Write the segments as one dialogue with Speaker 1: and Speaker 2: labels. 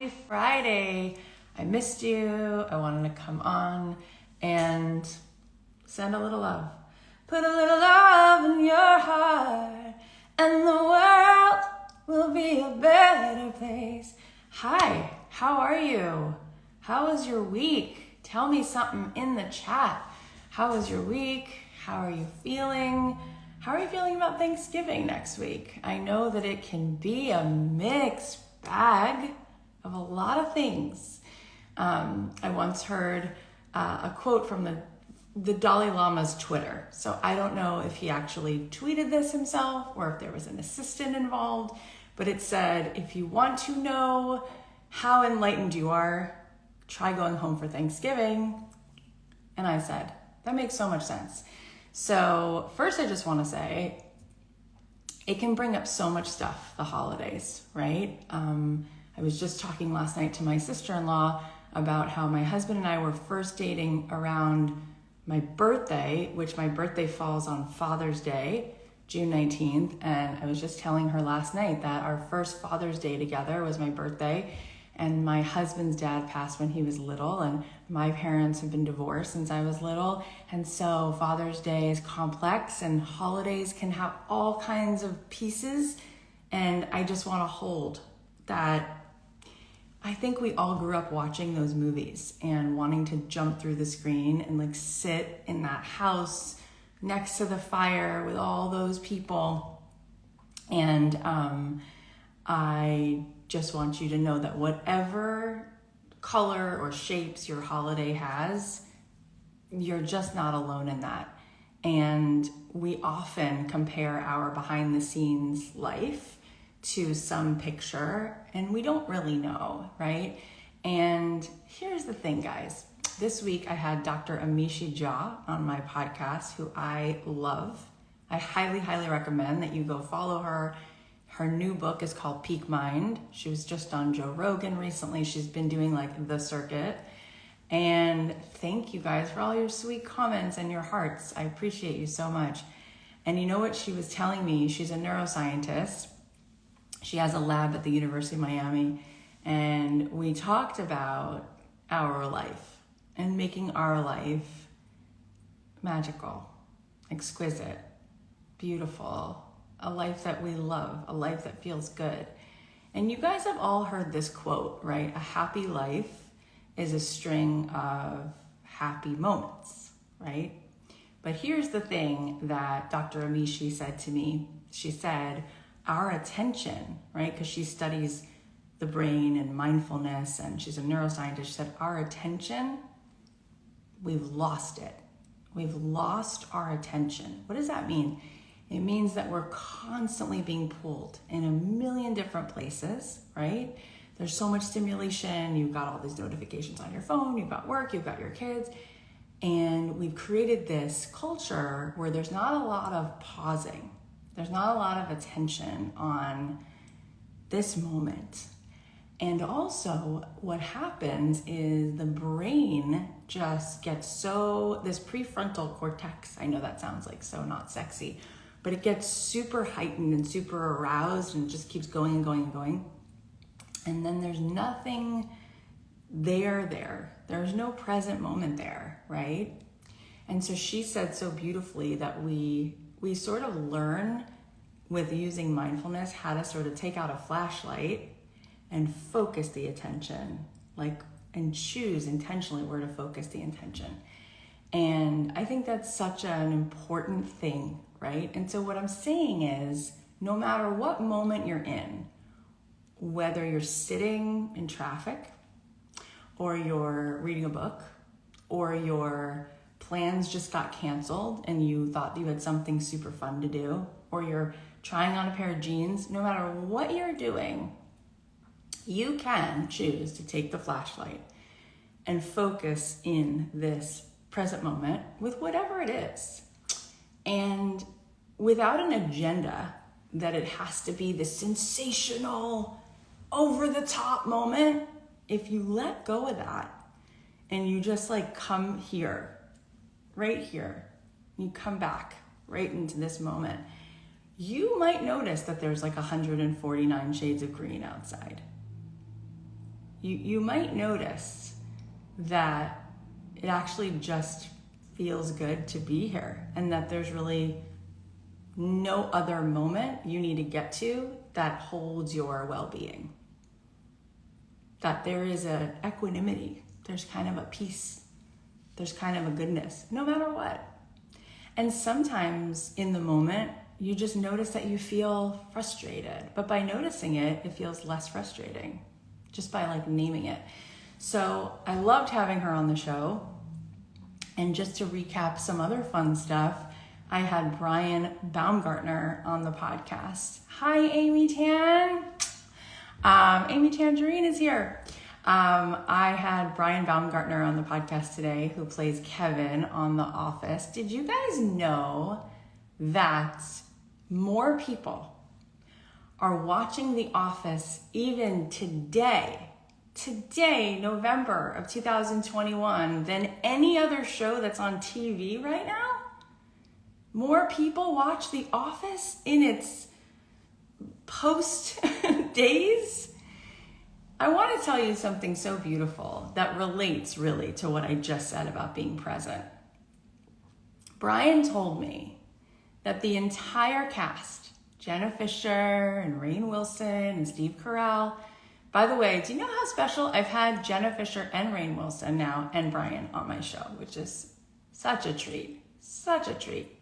Speaker 1: Friday. I missed you. I wanted to come on and send a little love. Put a little love in your heart and the world will be a better place. Hi, how are you? How was your week? Tell me something in the chat. How was your week? How are you feeling? How are you feeling about Thanksgiving next week? I know that it can be a mixed bag of a lot of things. I once heard a quote from the Dalai Lama's Twitter. So I don't know if he actually tweeted this himself or if there was an assistant involved, but it said, if you want to know how enlightened you are, try going home for Thanksgiving. And I said, that makes so much sense. So first I just want to say, it can bring up so much stuff, the holidays, right? I was just talking last night to my sister-in-law about how my husband and I were first dating around my birthday, which my birthday falls on Father's Day, June 19th. And I was just telling her last night that our first Father's Day together was my birthday. And my husband's dad passed when he was little, and my parents have been divorced since I was little. And so Father's Day is complex, and holidays can have all kinds of pieces. And I just want to hold that. I think we all grew up watching those movies and wanting to jump through the screen and like sit in that house next to the fire with all those people. And I just want you to know that whatever color or shapes your holiday has, you're just not alone in that. And we often compare our behind the scenes life to some picture, and we don't really know, right? And here's the thing, guys. This week I had Dr. Amishi Jha on my podcast, who I love. I highly, highly recommend that you go follow her. Her new book is called Peak Mind. She was just on Joe Rogan recently. She's been doing like the circuit. And thank you guys for all your sweet comments and your hearts. I appreciate you so much. And you know what she was telling me? She's a neuroscientist. She has a lab at the University of Miami, and we talked about our life and making our life magical, exquisite, beautiful, a life that we love, a life that feels good. And you guys have all heard this quote, right? A happy life is a string of happy moments, right? But here's the thing that Dr. Amishi said to me. She said, our attention, right? Because she studies the brain and mindfulness, and she's a neuroscientist. She said, our attention, we've lost it. We've lost our attention. What does that mean? It means that we're constantly being pulled in a million different places, right? There's so much stimulation. You've got all these notifications on your phone. You've got work. You've got your kids. And we've created this culture where there's not a lot of pausing. There's not a lot of attention on this moment. And also what happens is the brain just gets this prefrontal cortex, I know that sounds like so not sexy, but it gets super heightened and super aroused and just keeps going and going and going. And then there's nothing there. There's no present moment there, right? And so she said so beautifully that we sort of learn with using mindfulness how to sort of take out a flashlight and focus the attention, and choose intentionally where to focus the intention. And I think that's such an important thing, right? And so what I'm saying is, no matter what moment you're in, whether you're sitting in traffic or you're reading a book or your plans just got canceled and you thought you had something super fun to do, or you're trying on a pair of jeans, no matter what you're doing, you can choose to take the flashlight and focus in this present moment with whatever it is. And without an agenda that it has to be the sensational, over-the-top moment, if you let go of that and you just come here, right here, you come back right into this moment, you might notice that there's 149 shades of green outside. you might notice that it actually just feels good to be here, and that there's really no other moment you need to get to that holds your well-being. That there is an equanimity, there's kind of a peace, there's kind of a goodness, no matter what. And sometimes in the moment, you just notice that you feel frustrated, but by noticing it, it feels less frustrating, just by like naming it. So I loved having her on the show. And just to recap some other fun stuff, I had Brian Baumgartner on the podcast. Hi, Amy Tan. Amy Tangerine is here. I had Brian Baumgartner on the podcast today, who plays Kevin on The Office. Did you guys know that more people are watching The Office even today, November of 2021, than any other show that's on TV right now? More people watch The Office in its post days? I want to tell you something so beautiful that relates really to what I just said about being present. Brian told me that the entire cast, Jenna Fisher and Rainn Wilson and Steve Carell. By the way, do you know how special? I've had Jenna Fisher and Rainn Wilson now and Brian on my show, which is such a treat, such a treat.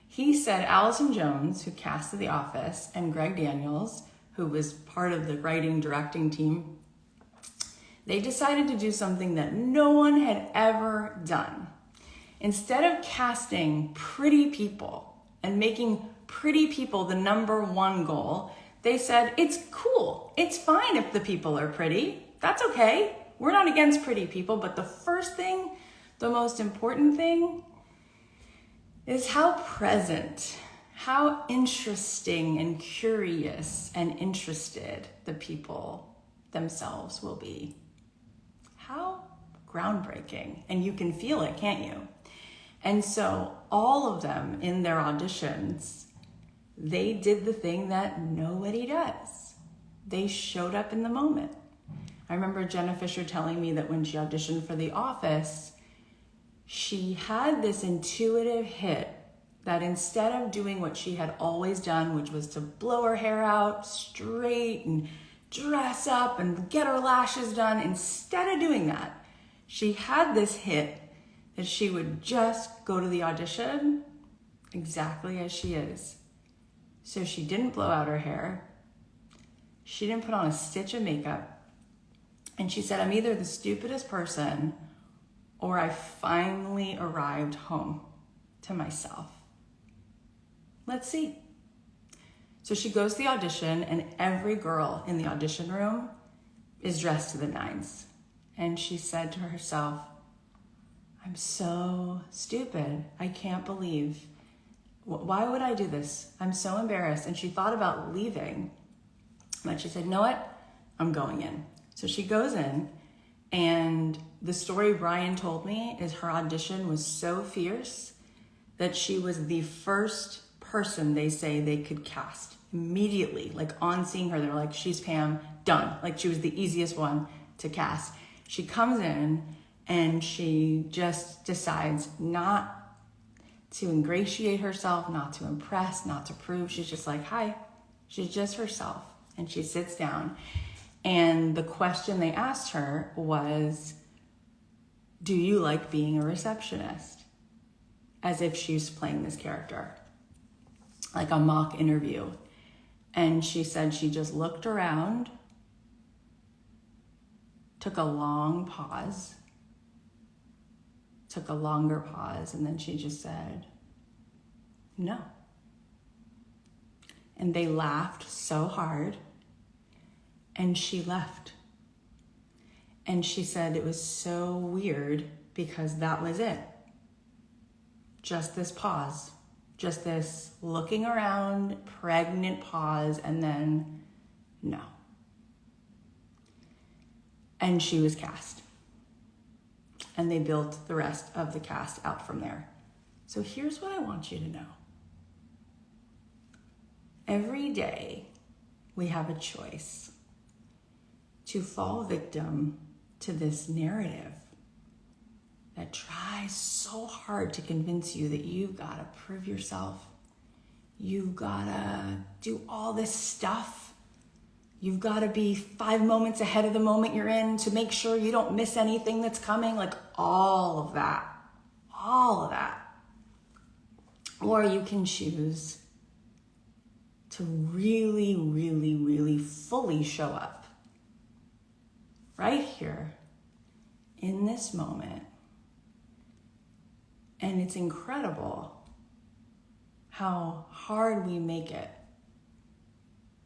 Speaker 1: He said Allison Jones, who casted The Office, and Greg Daniels, who was part of the writing, directing team, they decided to do something that no one had ever done. Instead of casting pretty people and making pretty people the number one goal, they said, it's cool. It's fine if the people are pretty. That's okay. We're not against pretty people, but the first thing, the most important thing, is how present, how interesting and curious and interested the people themselves will be. How groundbreaking. And you can feel it, can't you? And so all of them in their auditions, they did the thing that nobody does. They showed up in the moment. I remember Jenna Fisher telling me that when she auditioned for The Office, she had this intuitive hit that instead of doing what she had always done, which was to blow her hair out straight and dress up and get her lashes done, instead of doing that, she had this hit that she would just go to the audition exactly as she is. So she didn't blow out her hair. She didn't put on a stitch of makeup. And she said, I'm either the stupidest person or I finally arrived home to myself. Let's see. So she goes to the audition, and every girl in the audition room is dressed to the nines. And she said to herself, I'm so stupid. I can't believe. Why would I do this? I'm so embarrassed. And she thought about leaving, but she said, you know what? I'm going in. So she goes in, and the story Brian told me is her audition was so fierce that she was the first person they say they could cast immediately. Like on seeing her, they're like, she's Pam, done. Like she was the easiest one to cast. She comes in and she just decides not to ingratiate herself, not to impress, not to prove. She's just like, hi. She's just herself. And she sits down. And the question they asked her was, do you like being a receptionist? As if she's playing this character, like a mock interview. And she said she just looked around, took a long pause, took a longer pause, and then she just said, no. And they laughed so hard, and she left. And she said it was so weird because that was it. Just this pause, just this looking around, pregnant pause, and then no. And she was cast. And they built the rest of the cast out from there. So here's what I want you to know. Every day we have a choice. to fall victim to this narrative that tries so hard to convince you that you gotta prove yourself. You gotta do all this stuff. You've gotta be 5 moments ahead of the moment you're in to make sure you don't miss anything that's coming. Like all of that. Or you can choose to really, really, really fully show up right here in this moment. And it's incredible how hard we make it,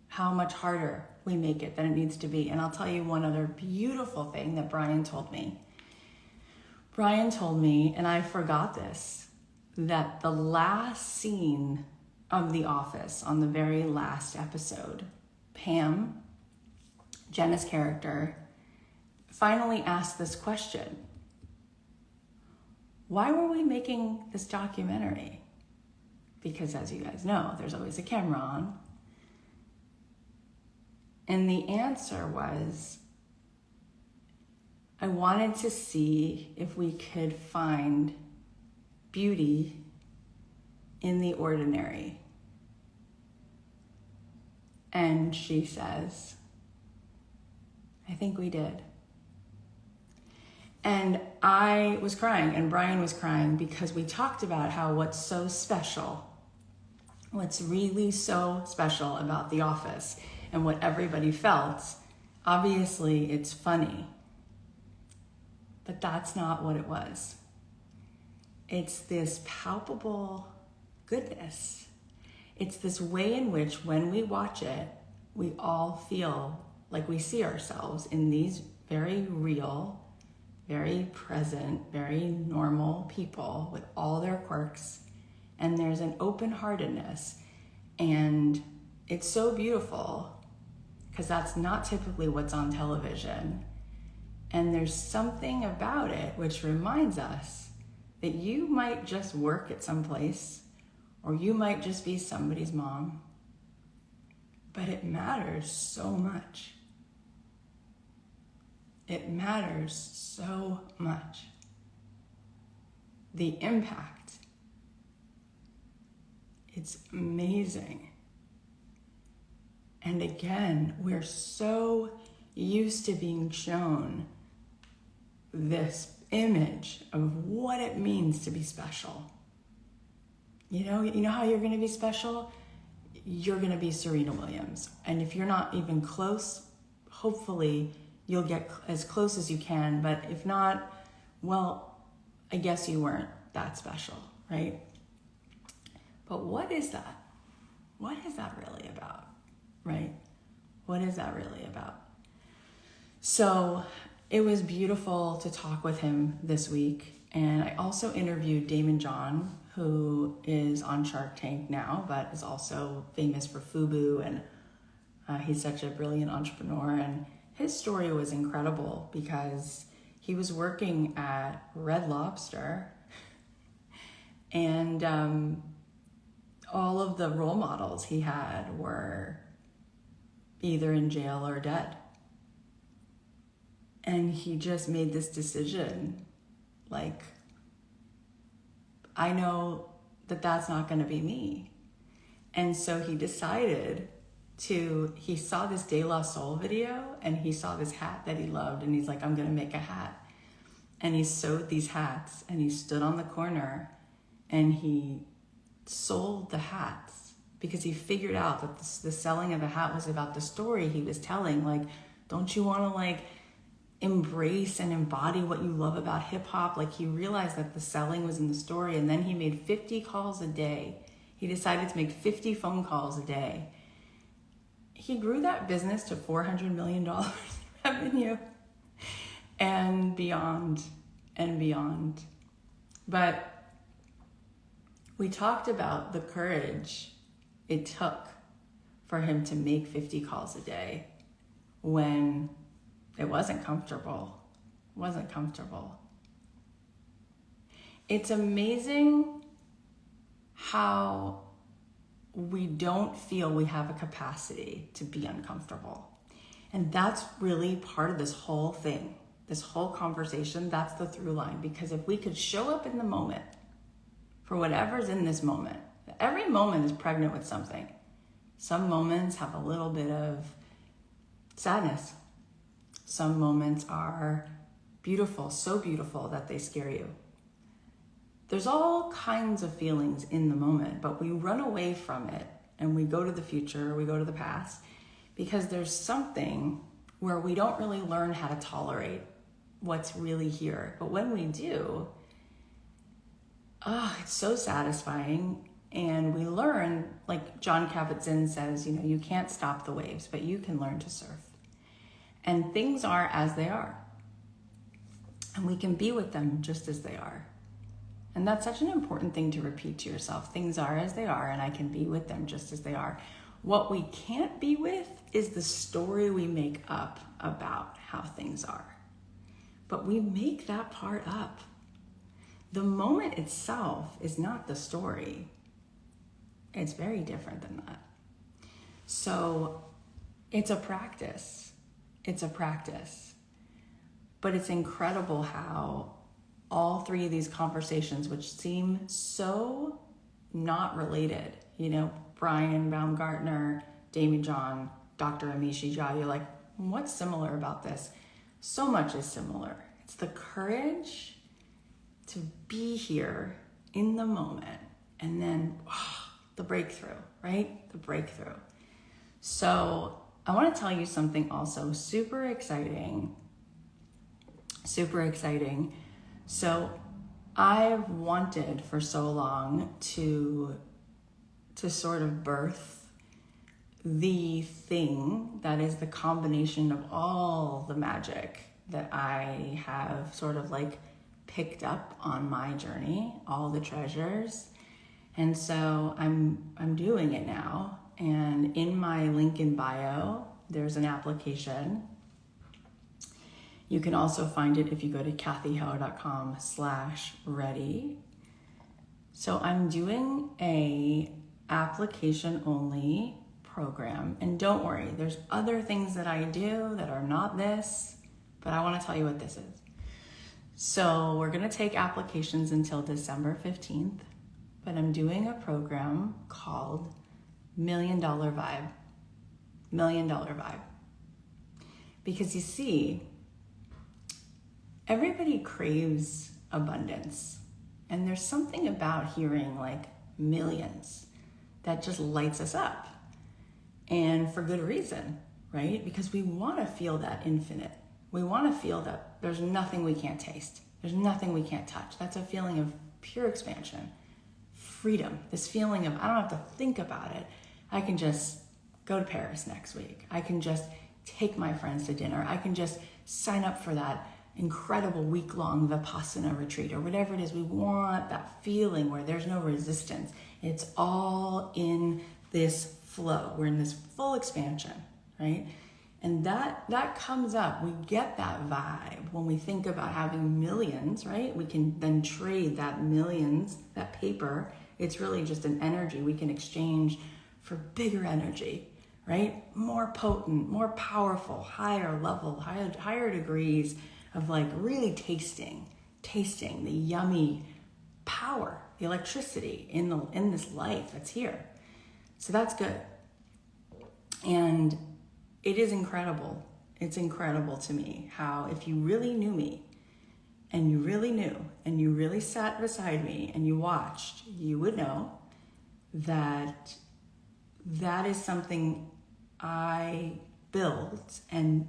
Speaker 1: how much harder we make it than it needs to be. And I'll tell you one other beautiful thing that Brian told me. Brian told me, and I forgot this, that the last scene of The Office, on the very last episode, Pam, Jenna's character, finally asked this question: why were we making this documentary? Because as you guys know, there's always a camera on. And the answer was, I wanted to see if we could find beauty in the ordinary. And she says, I think we did. And I was crying and Brian was crying because we talked about how what's so special, what's really so special about The Office and what everybody felt, obviously it's funny, but that's not what it was. It's this palpable goodness. It's this way in which when we watch it, we all feel like we see ourselves in these very real, very present, very normal people with all their quirks. And there's an open-heartedness. And it's so beautiful because that's not typically what's on television. And there's something about it which reminds us that you might just work at some place, or you might just be somebody's mom, but it matters so much. It matters so much. The impact, it's amazing. And again, we're so used to being shown this image of what it means to be special. You know how you're going to be special? You're going to be Serena Williams. And if you're not even close, hopefully you'll get as close as you can. But if not, well, I guess you weren't that special, right? But what is that? What is that really about, right? What is that really about? So it was beautiful to talk with him this week. And I also interviewed Damon John, who is on Shark Tank now, but is also famous for FUBU. And he's such a brilliant entrepreneur. And his story was incredible because he was working at Red Lobster and all of the role models he had were either in jail or dead. And he just made this decision, like, I know that that's not going to be me. And so he decided he saw this De La Soul video and he saw this hat that he loved and he's like, I'm going to make a hat. And he sewed these hats and he stood on the corner and he sold the hats because he figured out that the selling of a hat was about the story he was telling. Like, don't you want to embrace and embody what you love about hip hop? Like, he realized that the selling was in the story, and then he made 50 calls a day. He decided to make 50 phone calls a day. He grew that business to $400 million revenue and beyond and beyond. But we talked about the courage it took for him to make 50 calls a day when it wasn't comfortable. It's amazing how we don't feel we have a capacity to be uncomfortable. And that's really part of this whole thing, this whole conversation. That's the through line. Because if we could show up in the moment for whatever's in this moment, every moment is pregnant with something. Some moments have a little bit of sadness. Some moments are beautiful, so beautiful that they scare you. There's all kinds of feelings in the moment, but we run away from it and we go to the future, or we go to the past, because there's something where we don't really learn how to tolerate what's really here. But when we do, it's so satisfying. And we learn, like John Kabat-Zinn says, you can't stop the waves, but you can learn to surf. And things are as they are. And we can be with them just as they are. And that's such an important thing to repeat to yourself. Things are as they are, and I can be with them just as they are. What we can't be with is the story we make up about how things are. But we make that part up. The moment itself is not the story. It's very different than that. So it's a practice. It's a practice. But it's incredible how all three of these conversations, which seem so not related, Brian Baumgartner, Damien John, Dr. Amishi Jha, you're like, what's similar about this? So much is similar. It's the courage to be here in the moment, and then the breakthrough, right? The breakthrough. So I want to tell you something also super exciting. So I've wanted for so long to sort of birth the thing that is the combination of all the magic that I have sort of like picked up on my journey, all the treasures. And so I'm doing it now. And in my link in bio, there's an application. You can also find it if you go to cathyho.com/ready. So I'm doing a application only program. And don't worry, there's other things that I do that are not this, but I want to tell you what this is. So we're going to take applications until December 15th, but I'm doing a program called $1 Million Vibe. $1 Million Vibe. Because you see, everybody craves abundance. And there's something about hearing like millions that just lights us up. And for good reason, right? Because we want to feel that infinite. We want to feel that there's nothing we can't taste. There's nothing we can't touch. That's a feeling of pure expansion, freedom. This feeling of I don't have to think about it. I can just go to Paris next week. I can just take my friends to dinner. I can just sign up for that incredible week-long Vipassana retreat or whatever it is. We want that feeling where there's no resistance. It's all in this flow. We're in this full expansion, right? And that comes up. We get that vibe when we think about having millions, right? We can then trade that millions, that paper. It's really just an energy we can exchange for bigger energy, right? More potent, more powerful, higher level, higher degrees of like really tasting the yummy power, the electricity in this life that's here. So that's good. And it is incredible. It's incredible to me how if you really knew me and you really knew and you really sat beside me and you watched, you would know that that is something I built and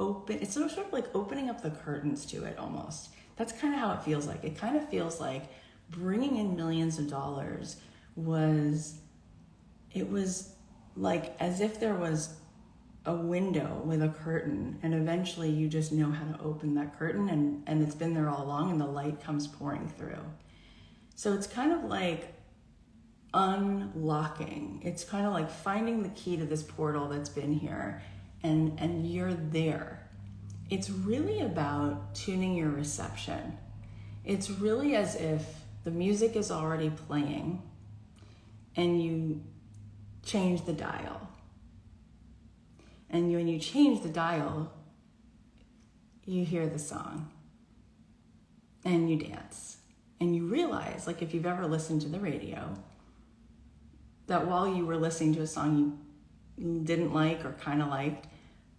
Speaker 1: open. It's sort of like opening up the curtains to it almost. That's kind of how it feels like. It kind of feels like bringing in millions of dollars was like as if there was a window with a curtain, and eventually you just know how to open that curtain, and it's been there all along, and the light comes pouring through. So it's kind of like unlocking. It's kind of like finding the key to this portal that's been here, and you're there. It's really about tuning your reception. It's really as if the music is already playing and you change the dial. And when you change the dial, you hear the song and you dance. And you realize, like if you've ever listened to the radio, that while you were listening to a song you didn't like or kind of liked,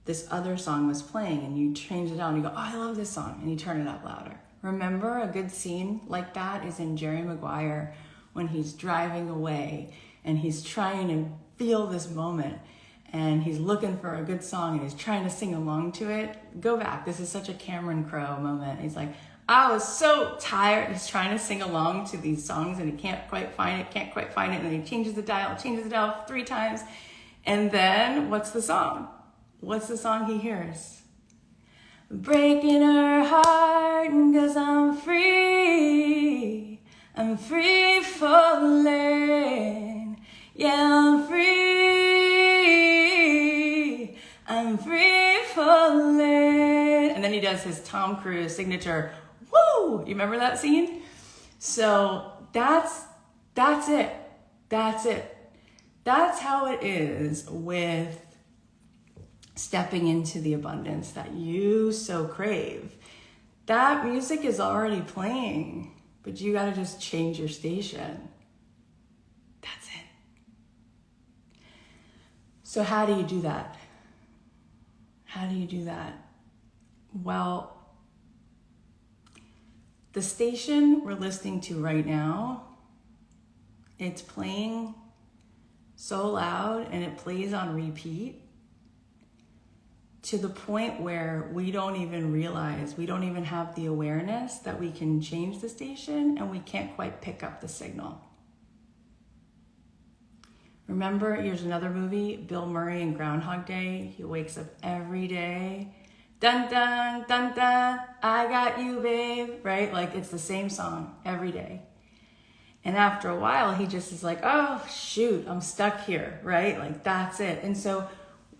Speaker 1: this other song was playing and you change it out and you go, oh, I love this song, and you turn it up louder. Remember, a good scene like that is in Jerry Maguire when he's driving away and he's trying to feel this moment and he's looking for a good song and he's trying to sing along to it. Go back. This is such a Cameron Crowe moment. He's like, I was so tired. He's trying to sing along to these songs and he can't quite find it. And then he changes the dial 3 times. And then what's the song? What's the song he hears? Breaking her heart 'cause I'm free falling. Yeah, I'm free falling. And then he does his Tom Cruise signature, woo! You remember that scene? So that's it. That's how it is with stepping into the abundance that you so crave. That music is already playing, but you got to just change your station. That's it. So how do you do that? Well, the station we're listening to right now, it's playing so loud and it plays on repeat to the point where we don't even realize, we don't even have the awareness that we can change the station and we can't quite pick up the signal. Remember, here's another movie, Bill Murray in Groundhog Day. He wakes up every day. Dun, dun, dun, dun, I got you, babe, right? Like it's the same song every day. And after a while, he just is like, oh, shoot, I'm stuck here, right? Like that's it. And so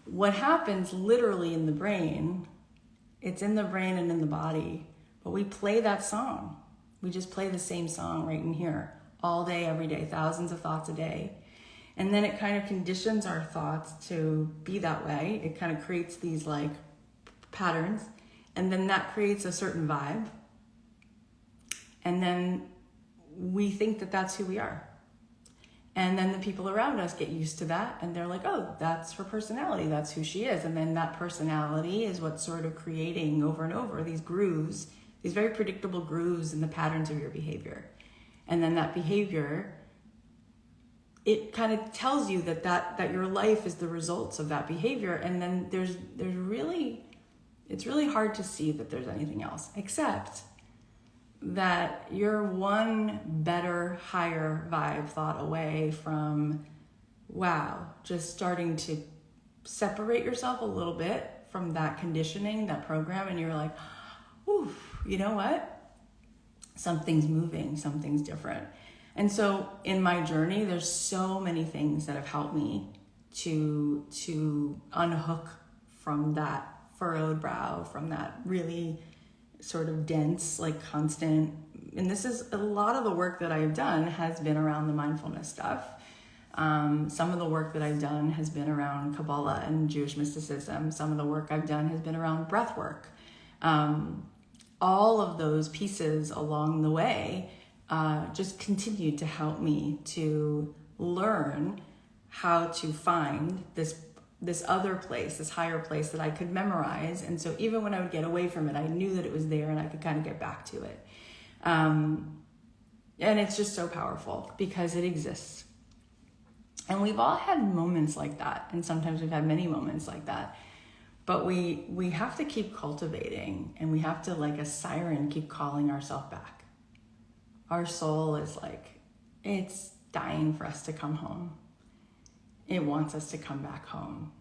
Speaker 1: what happens literally in the brain, it's in the brain and in the body, but we play that song. We just play the same song right in here all day, every day, thousands of thoughts a day. And then it kind of conditions our thoughts to be that way. It kind of creates these like patterns, and then that creates a certain vibe. And then we think that that's who we are. And then the people around us get used to that and they're like, oh, that's her personality. That's who she is. And then that personality is what's sort of creating over and over these grooves, these very predictable grooves in the patterns of your behavior. And then that behavior, it kind of tells you that your life is the results of that behavior. And then it's really hard to see that there's anything else, except that you're one better, higher vibe thought away from, wow, just starting to separate yourself a little bit from that conditioning, that program, and you're like, ooh, you know what? Something's moving, something's different. And so in my journey, there's so many things that have helped me to unhook from that furrowed brow, from that really sort of dense, like constant. And this is a lot of the work that I've done has been around the mindfulness stuff. Some of the work that I've done has been around Kabbalah and Jewish mysticism. Some of the work I've done has been around breath work. All of those pieces along the way just continued to help me to learn how to find this other place, this higher place that I could memorize. And so even when I would get away from it, I knew that it was there and I could kind of get back to it. And it's just so powerful because it exists. And we've all had moments like that. And sometimes we've had many moments like that. But we have to keep cultivating, and we have to, like a siren, keep calling ourselves back. Our soul is like, it's dying for us to come home. It wants us to come back home.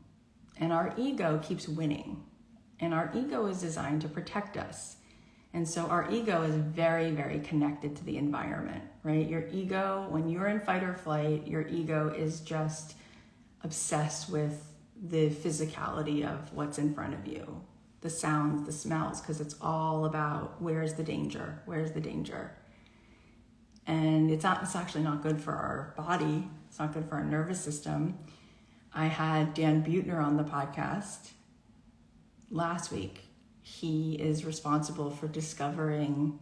Speaker 1: And our ego keeps winning. And our ego is designed to protect us. And so our ego is very, very connected to the environment, right? Your ego, when you're in fight or flight, your ego is just obsessed with the physicality of what's in front of you, the sounds, the smells, because it's all about where's the danger, where's the danger. And it's actually not good for our body. It's not good for our nervous system. I had Dan Buettner on the podcast last week. He is responsible for discovering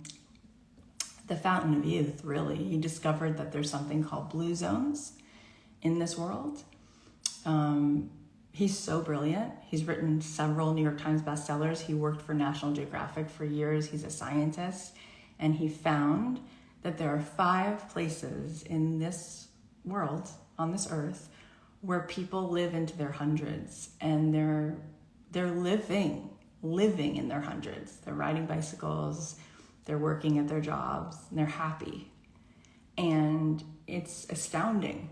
Speaker 1: the fountain of youth, really. He discovered that there's something called blue zones in this world. He's so brilliant. He's written several New York Times bestsellers. He worked for National Geographic for years. He's a scientist. And he found that there are 5 places in this world, on this earth, where people live into their hundreds. And they're living in their hundreds. They're riding bicycles. They're working at their jobs. And they're happy. And it's astounding.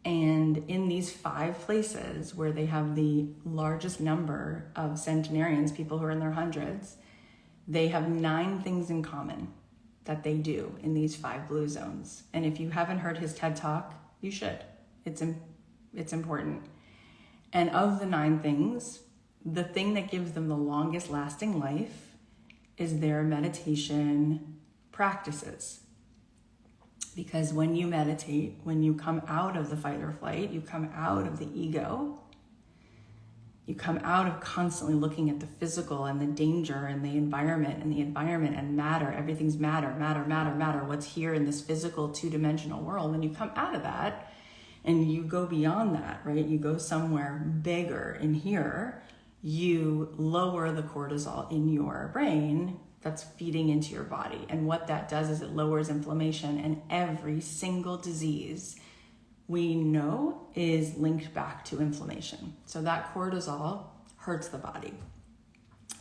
Speaker 1: And in these 5 places where they have the largest number of centenarians, people who are in their hundreds, they have 9 things in common that they do in these 5 blue zones. And if you haven't heard his TED Talk, you should. It's important. And of the 9 things, the thing that gives them the longest lasting life is their meditation practices. Because when you meditate, when you come out of the fight or flight, you come out of the ego, you come out of constantly looking at the physical and the danger and the environment and matter. Everything's matter, what's here in this physical 2-dimensional world. When you come out of that and you go beyond that, right? You go somewhere bigger in here, you lower the cortisol in your brain that's feeding into your body. And what that does is it lowers inflammation, and every single disease we know is linked back to inflammation. So that cortisol hurts the body.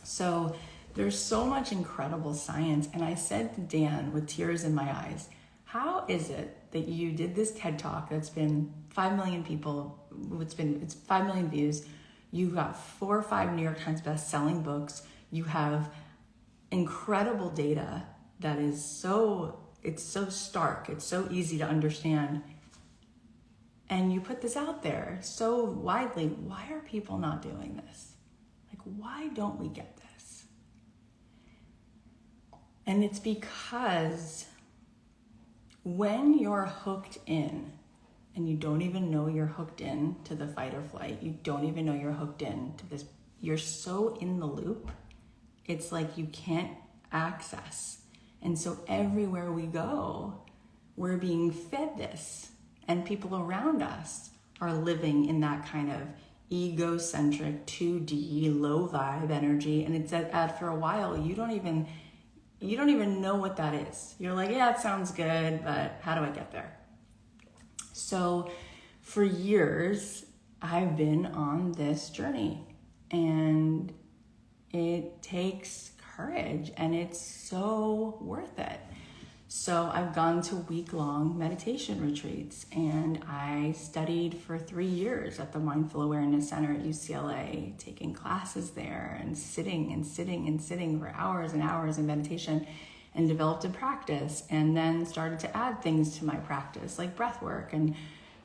Speaker 1: So there's so much incredible science. And I said to Dan with tears in my eyes, how is it that you did this TED Talk that's been 5 million people, it's 5 million views, you've got 4 or 5 New York Times best-selling books, you have incredible data that is it's so stark, it's so easy to understand, and you put this out there so widely. Why are people not doing this? Like, why don't we get this? And it's because when you're hooked in, and you don't even know you're hooked in to the fight or flight, you don't even know you're hooked in to this, you're so in the loop, it's like you can't access. And so everywhere we go, we're being fed this. And people around us are living in that kind of egocentric 2D low vibe energy. And it's that after a while, you don't even know what that is. You're like, yeah, it sounds good, but how do I get there? So for years, I've been on this journey, and it takes courage, and it's so worth it. So I've gone to week-long meditation retreats, and I studied for 3 years at the Mindful Awareness Center at UCLA, taking classes there and sitting for hours and hours in meditation, and developed a practice, and then started to add things to my practice like breath work, and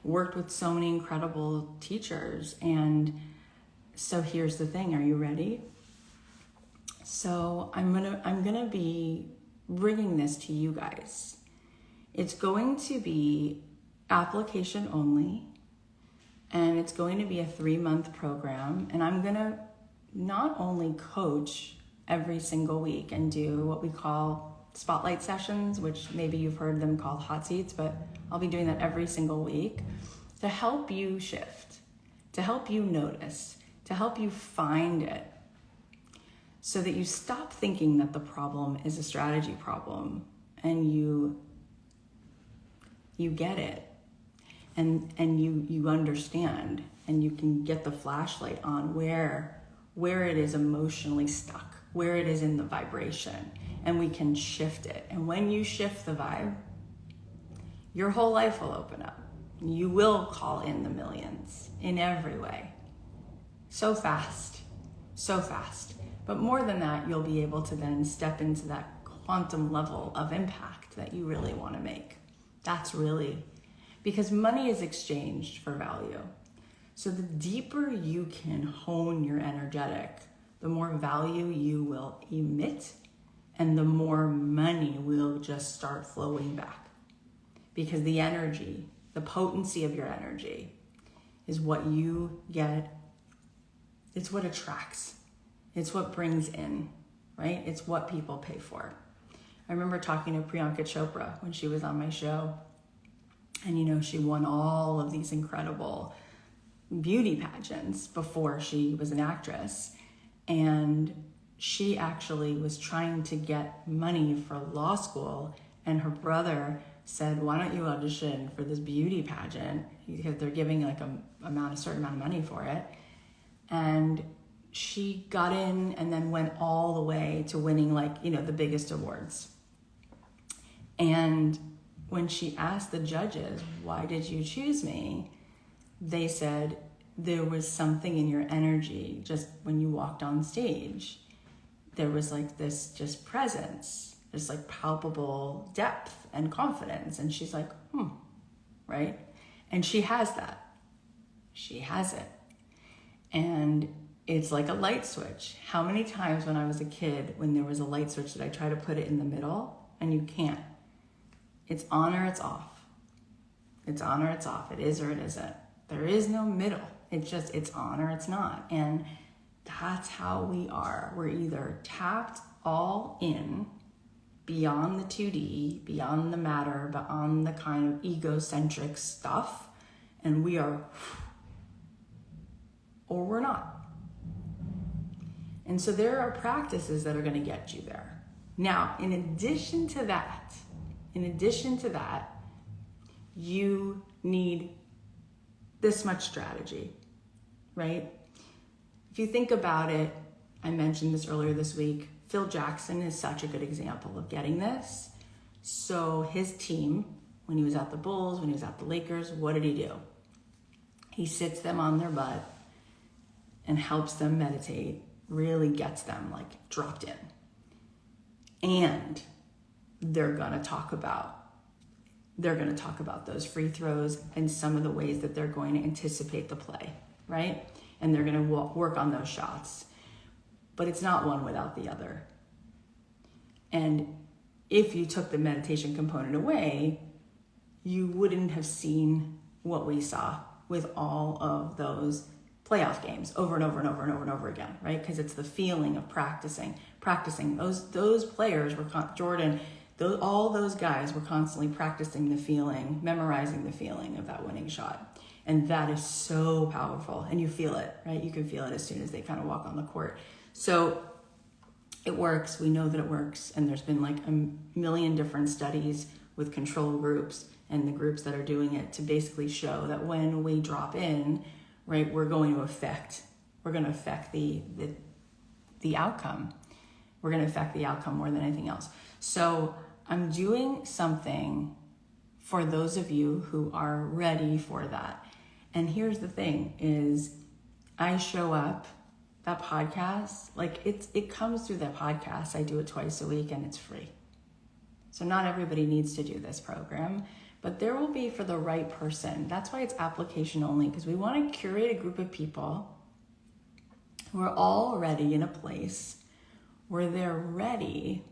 Speaker 1: worked with so many incredible teachers. And so here's the thing, are you ready? So I'm gonna be bringing this to you guys. It's going to be application only, and it's going to be a 3-month program, and I'm gonna not only coach every single week and do what we call spotlight sessions, which maybe you've heard them called hot seats, but I'll be doing that every single week to help you shift, to help you notice, to help you find it, so that you stop thinking that the problem is a strategy problem, and you get it, and you understand, and you can get the flashlight on where it is emotionally stuck, where it is in the vibration, and we can shift it. And when you shift the vibe, your whole life will open up. You will call in the millions in every way. So fast. But more than that, you'll be able to then step into that quantum level of impact that you really want to make. That's really, because money is exchanged for value. So the deeper you can hone your energetic, the more value you will emit, and the more money will just start flowing back. Because the energy, the potency of your energy is what you get. It's what attracts. It's what brings in, right? It's what people pay for. I remember talking to Priyanka Chopra when she was on my show. And, she won all of these incredible beauty pageants before she was an actress. And she actually was trying to get money for law school. And her brother said, why don't you audition for this beauty pageant? Because they're giving like a certain amount of money for it. And she got in and then went all the way to winning the biggest awards. And when she asked the judges, why did you choose me? They said, there was something in your energy just when you walked on stage. There was this just presence, this palpable depth and confidence. And she's like, right? And she has that. She has it. And it's like a light switch. How many times when I was a kid, when there was a light switch, did I try to put it in the middle? And you can't. It's on or it's off. It's on or it's off. It is or it isn't. There is no middle. It's on or it's not. And that's how we are. We're either tapped all in, beyond the 2D, beyond the matter, beyond the kind of egocentric stuff, and we are, or we're not. And so there are practices that are going to get you there. Now, in addition to that, you need this much strategy, right? If you think about it, I mentioned this earlier this week, Phil Jackson is such a good example of getting this. So his team, when he was at the Bulls, when he was at the Lakers, what did he do? He sits them on their butt and helps them meditate, really gets them dropped in. And they're going to talk about those free throws and some of the ways that they're going to anticipate the play, right? And they're going to work on those shots. But it's not one without the other. And if you took the meditation component away, you wouldn't have seen what we saw with all of those playoff games over and over and over and over and over again, right? Because it's the feeling of practicing. Those players were, Jordan, all those guys were constantly practicing the feeling, memorizing the feeling of that winning shot. And that is so powerful. And you feel it, right? You can feel it as soon as they kind of walk on the court. So it works. We know that it works. And there's been a million different studies with control groups and the groups that are doing it to basically show that when we drop in, right, we're going to affect the outcome. We're going to affect the outcome more than anything else. So I'm doing something for those of you who are ready for that. And here's the thing is I show up, that podcast, it comes through that podcast. I do it twice a week and it's free. So not everybody needs to do this program, but there will be for the right person. That's why it's application only, because we want to curate a group of people who are already in a place where they're ready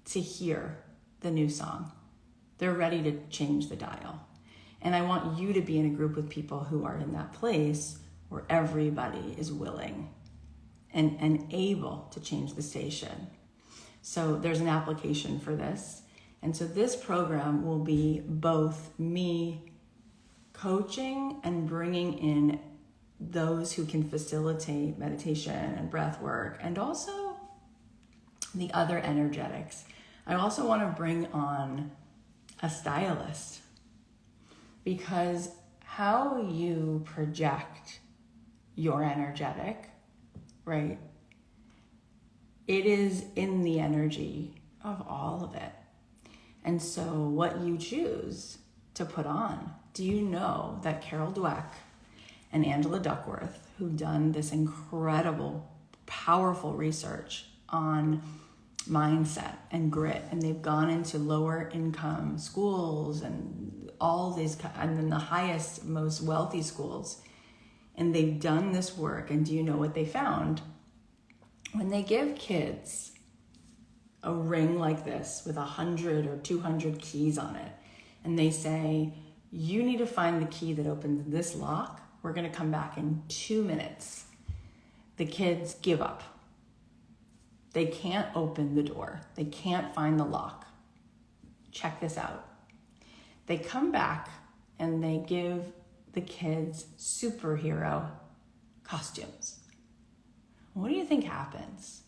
Speaker 1: to hear the new song. They're ready to change the dial. And I want you to be in a group with people who are in that place where everybody is willing and able to change the station. So there's an application for this. And so this program will be both me coaching and bringing in those who can facilitate meditation and breath work, and also the other energetics. I also want to bring on a stylist, because how you project your energetic, right? It is in the energy of all of it. And so what you choose to put on, do you know that Carol Dweck and Angela Duckworth, who've done this incredible, powerful research on mindset and grit, and they've gone into lower income schools and all these, and then the highest, most wealthy schools, and they've done this work. And do you know what they found? When they give kids a ring like this with 100 or 200 keys on it, and they say, you need to find the key that opens this lock We're going to come back in 2 minutes. The kids give up. They can't open the door. They can't find the lock. Check this out. They come back and they give the kids superhero costumes. What do you think happens?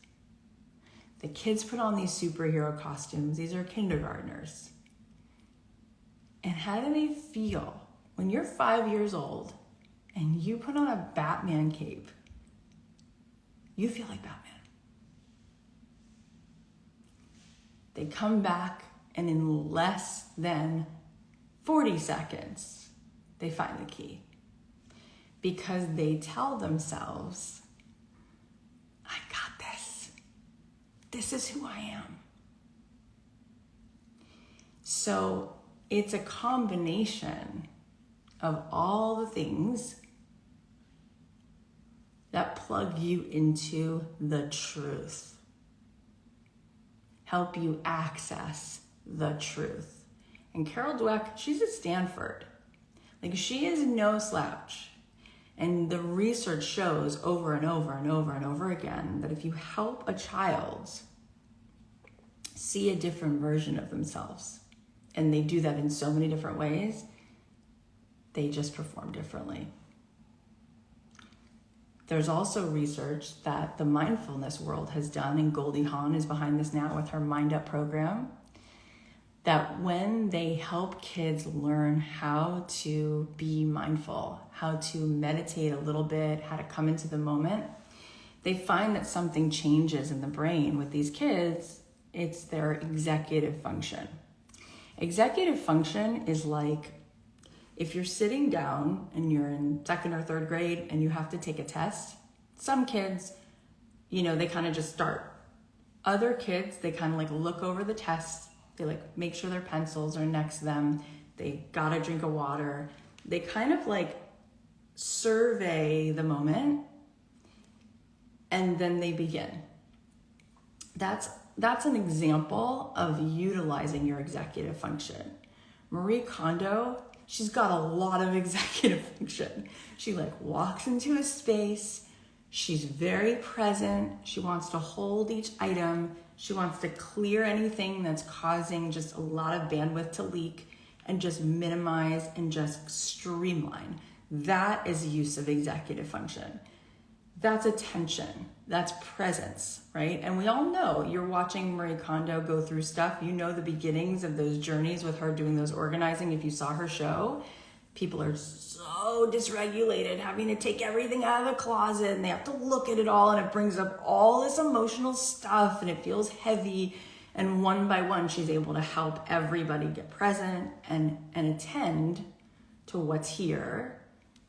Speaker 1: The kids put on these superhero costumes. These are kindergartners. And how do they feel when you're 5 years old and you put on a Batman cape? You feel like Batman. They come back, and in less than 40 seconds, they find the key. Because they tell themselves, I got this. This is who I am. So it's a combination of all the things that plug you into the truth. Help you access the truth. And Carol Dweck, she's at Stanford. Like, she is no slouch. And the research shows over and over and over and over again that if you help a child see a different version of themselves, and they do that in so many different ways, they just perform differently. There's also research that the mindfulness world has done, and Goldie Hawn is behind this now with her Mind Up program, that when they help kids learn how to be mindful, how to meditate a little bit, how to come into the moment, they find that something changes in the brain with these kids. It's their executive function. Executive function is like if you're sitting down and you're in 2nd or 3rd grade and you have to take a test. Some kids, they kind of just start. Other kids, they kind of like look over the test. They like make sure their pencils are next to them. They got a drink of water. They kind of like survey the moment and then they begin. That's an example of utilizing your executive function. Marie Kondo, she's got a lot of executive function. She like walks into a space. She's very present. She wants to hold each item. She wants to clear anything that's causing just a lot of bandwidth to leak and just minimize and just streamline. That is use of executive function. That's attention. That's presence, right? And we all know, you're watching Marie Kondo go through stuff. You know the beginnings of those journeys with her doing those organizing. If you saw her show, people are so dysregulated, having to take everything out of the closet and they have to look at it all, and it brings up all this emotional stuff and it feels heavy. And one by one, she's able to help everybody get present and attend to what's here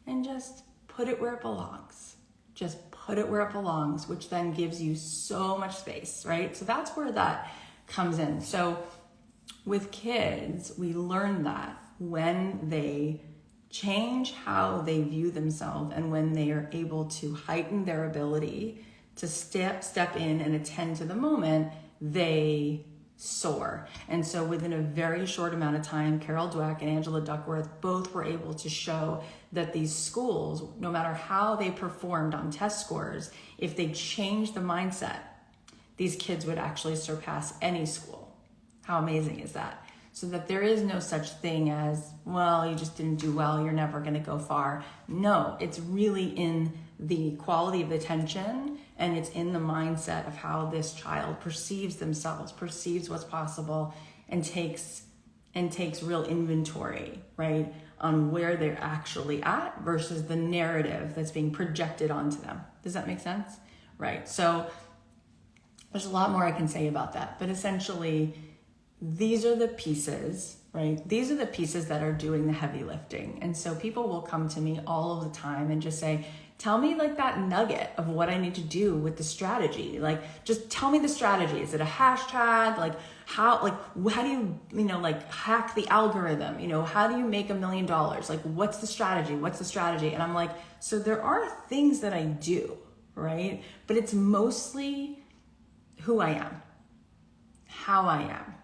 Speaker 1: and just put it where it belongs. Just put it where it belongs, which then gives you so much space, right? So that's where that comes in. So with kids, we learn that when they change how they view themselves and when they are able to heighten their ability to step in and attend to the moment, they soar. And so within a very short amount of time, Carol Dweck and Angela Duckworth both were able to show that these schools, no matter how they performed on test scores, if they changed the mindset, these kids would actually surpass any school. How amazing is that? So that there is no such thing as, well, you just didn't do well, you're never going to go far. No, it's really in the quality of attention, and it's in the mindset of how this child perceives themselves, perceives what's possible, and takes real inventory, right, on where they're actually at versus the narrative that's being projected onto them. Does that make sense? Right. So there's a lot more I can say about that, but essentially these are the pieces, right? These are the pieces that are doing the heavy lifting. And so people will come to me all of the time and just say, tell me like that nugget of what I need to do with the strategy. Like, just tell me the strategy. Is it a hashtag? Like, how do you, like hack the algorithm? How do you make $1 million? Like, what's the strategy? What's the strategy? And I'm like, so there are things that I do, right? But it's mostly who I am, how I am.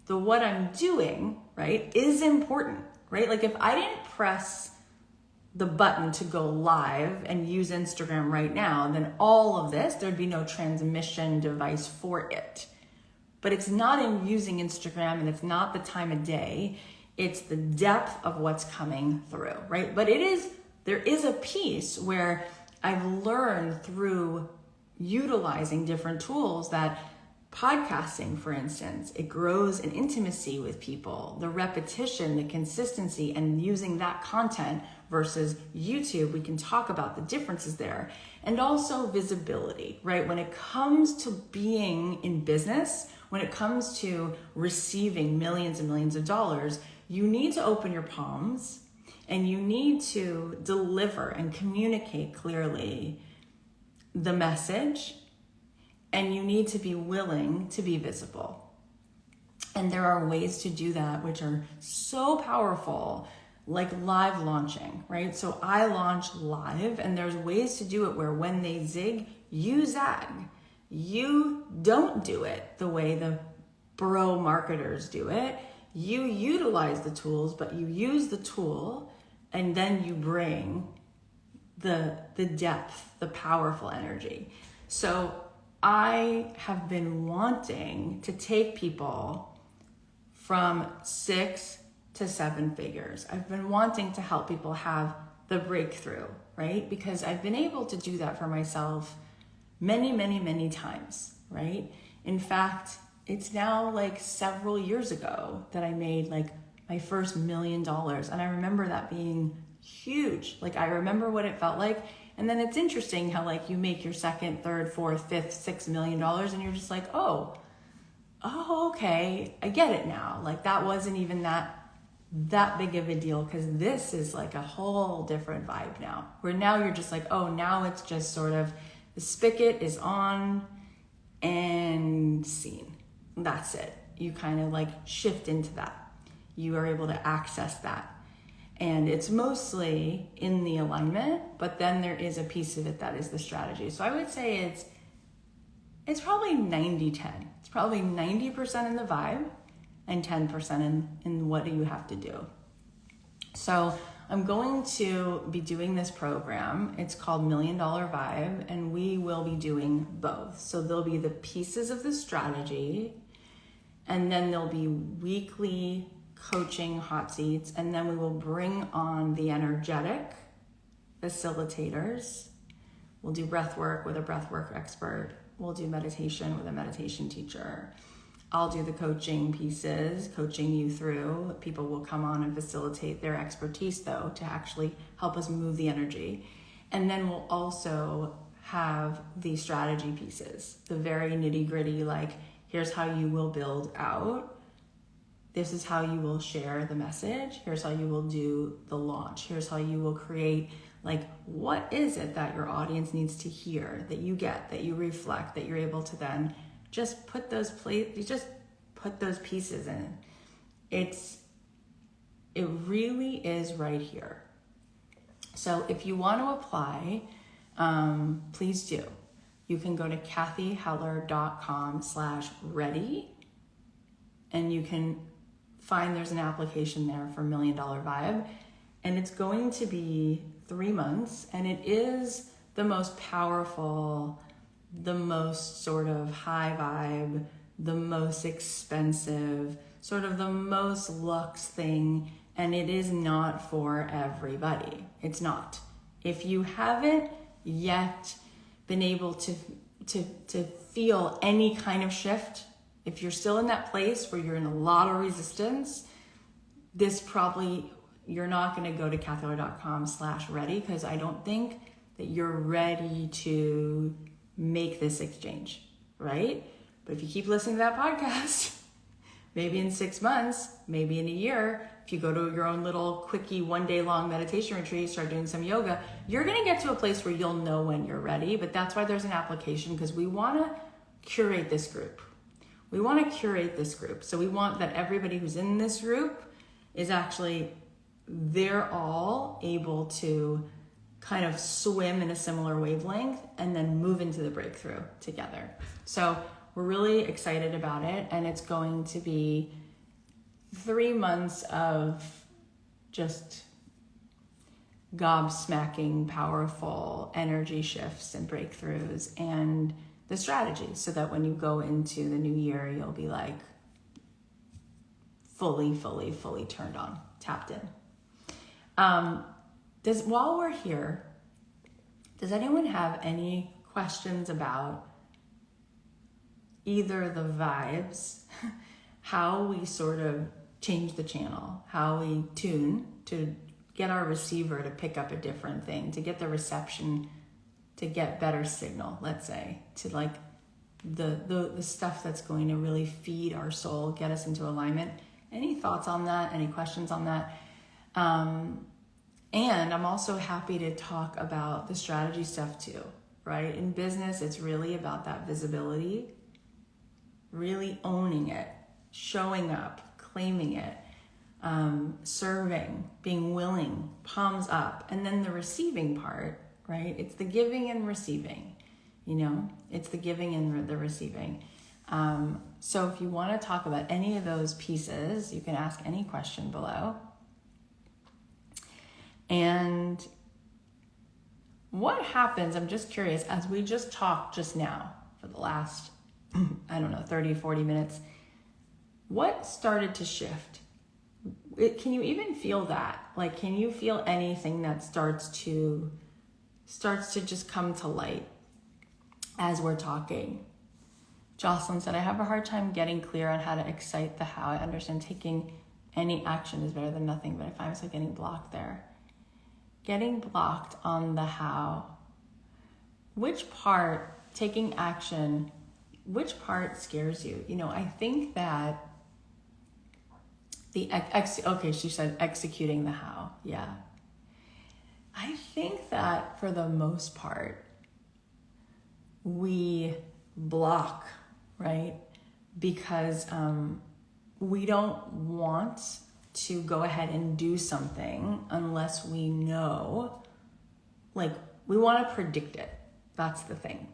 Speaker 1: The what I'm doing, right, is important, right? Like if I didn't press the button to go live and use Instagram right now, then all of this, there'd be no transmission device for it. But it's not in using Instagram, and it's not the time of day. It's the depth of what's coming through, right? But there is a piece where I've learned through utilizing different tools that podcasting, for instance, it grows an intimacy with people, the repetition, the consistency, and using that content versus YouTube, we can talk about the differences there. And also visibility, right? When it comes to being in business, when it comes to receiving millions and millions of dollars, you need to open your palms and you need to deliver and communicate clearly the message, and you need to be willing to be visible. And there are ways to do that which are so powerful, like live launching, right? So I launch live, and there's ways to do it where when they zig, you zag. You don't do it the way the bro marketers do it. You utilize the tools, but you use the tool and then you bring the depth, the powerful energy. So I have been wanting to take people from 6 to 7 figures. I've been wanting to help people have the breakthrough, right? Because I've been able to do that for myself many, many, many times, right? In fact, it's now like several years ago that I made like my first $1 million. And I remember that being huge. Like I remember what it felt like. And then it's interesting how like you make your second, third, fourth, fifth, $6 million and you're just like, oh, okay, I get it now. Like that wasn't even that big of a deal, because this is like a whole different vibe now, where now you're just like, oh, now it's just sort of the spigot is on and seen. That's it. You kind of like shift into that. You are able to access that. And it's mostly in the alignment, but then there is a piece of it that is the strategy. So I would say it's probably 90-10. It's probably 90% in the vibe and 10% in what do you have to do. So I'm going to be doing this program. It's called $1 Million Vibe, and we will be doing both. So there'll be the pieces of the strategy, and then there'll be weekly coaching hot seats, and then we will bring on the energetic facilitators. We'll do breath work with a breath work expert. We'll do meditation with a meditation teacher. I'll do the coaching pieces, coaching you through. People will come on and facilitate their expertise though, to actually help us move the energy. And then we'll also have the strategy pieces, the very nitty gritty, like here's how you will build out. This is how you will share the message. Here's how you will do the launch. Here's how you will create, like, what is it that your audience needs to hear, that you get, that you reflect, that you're able to then just put those pieces in. It really is right here. So if you want to apply, please do. You can go to cathyheller.com/ready, and you can find there's an application there for $1 Million Vibe, and it's going to be 3 months, and it is the most powerful, the most sort of high vibe, the most expensive, sort of the most luxe thing, and it is not for everybody. It's not. If you haven't yet been able to feel any kind of shift, if you're still in that place where you're in a lot of resistance, you're not going to go to cathyheller.com/ready, because I don't think that you're ready to make this exchange, right? But if you keep listening to that podcast, maybe in 6 months, maybe in a year, if you go to your own little quickie 1 day long meditation retreat, start doing some yoga, you're going to get to a place where you'll know when you're ready. But that's why there's an application, because we want to curate this group. So we want that everybody who's in this group is actually, they're all able to kind of swim in a similar wavelength and then move into the breakthrough together. So we're really excited about it, and it's going to be 3 months of just gobsmacking, powerful energy shifts and breakthroughs and the strategies, so that when you go into the new year, you'll be like fully turned on, tapped in. While we're here, does anyone have any questions about either the vibes, how we sort of change the channel, how we tune to get our receiver to pick up a different thing, to get the reception to get better signal, let's say, to like the stuff that's going to really feed our soul, get us into alignment? Any thoughts on that? Any questions on that? And I'm also happy to talk about the strategy stuff too, right? In business, it's really about that visibility, really owning it, showing up, claiming it, serving, being willing, palms up. And then the receiving part, right? It's the giving and receiving, it's the giving and the receiving. So if you want to talk about any of those pieces, you can ask any question below. And what happens, I'm just curious, as we just talked just now for the last, 30, 40 minutes, what started to shift? Can you even feel that? Like, can you feel anything that starts to just come to light as we're talking? Jocelyn said, I have a hard time getting clear on how to excite the how. I understand taking any action is better than nothing, but I find myself getting blocked there. Getting blocked on the how. Which part, taking action, which part scares you? I think that she said executing the how. Yeah. I think that for the most part, we block, right? Because we don't want to go ahead and do something unless we know, like, we want to predict it. That's the thing.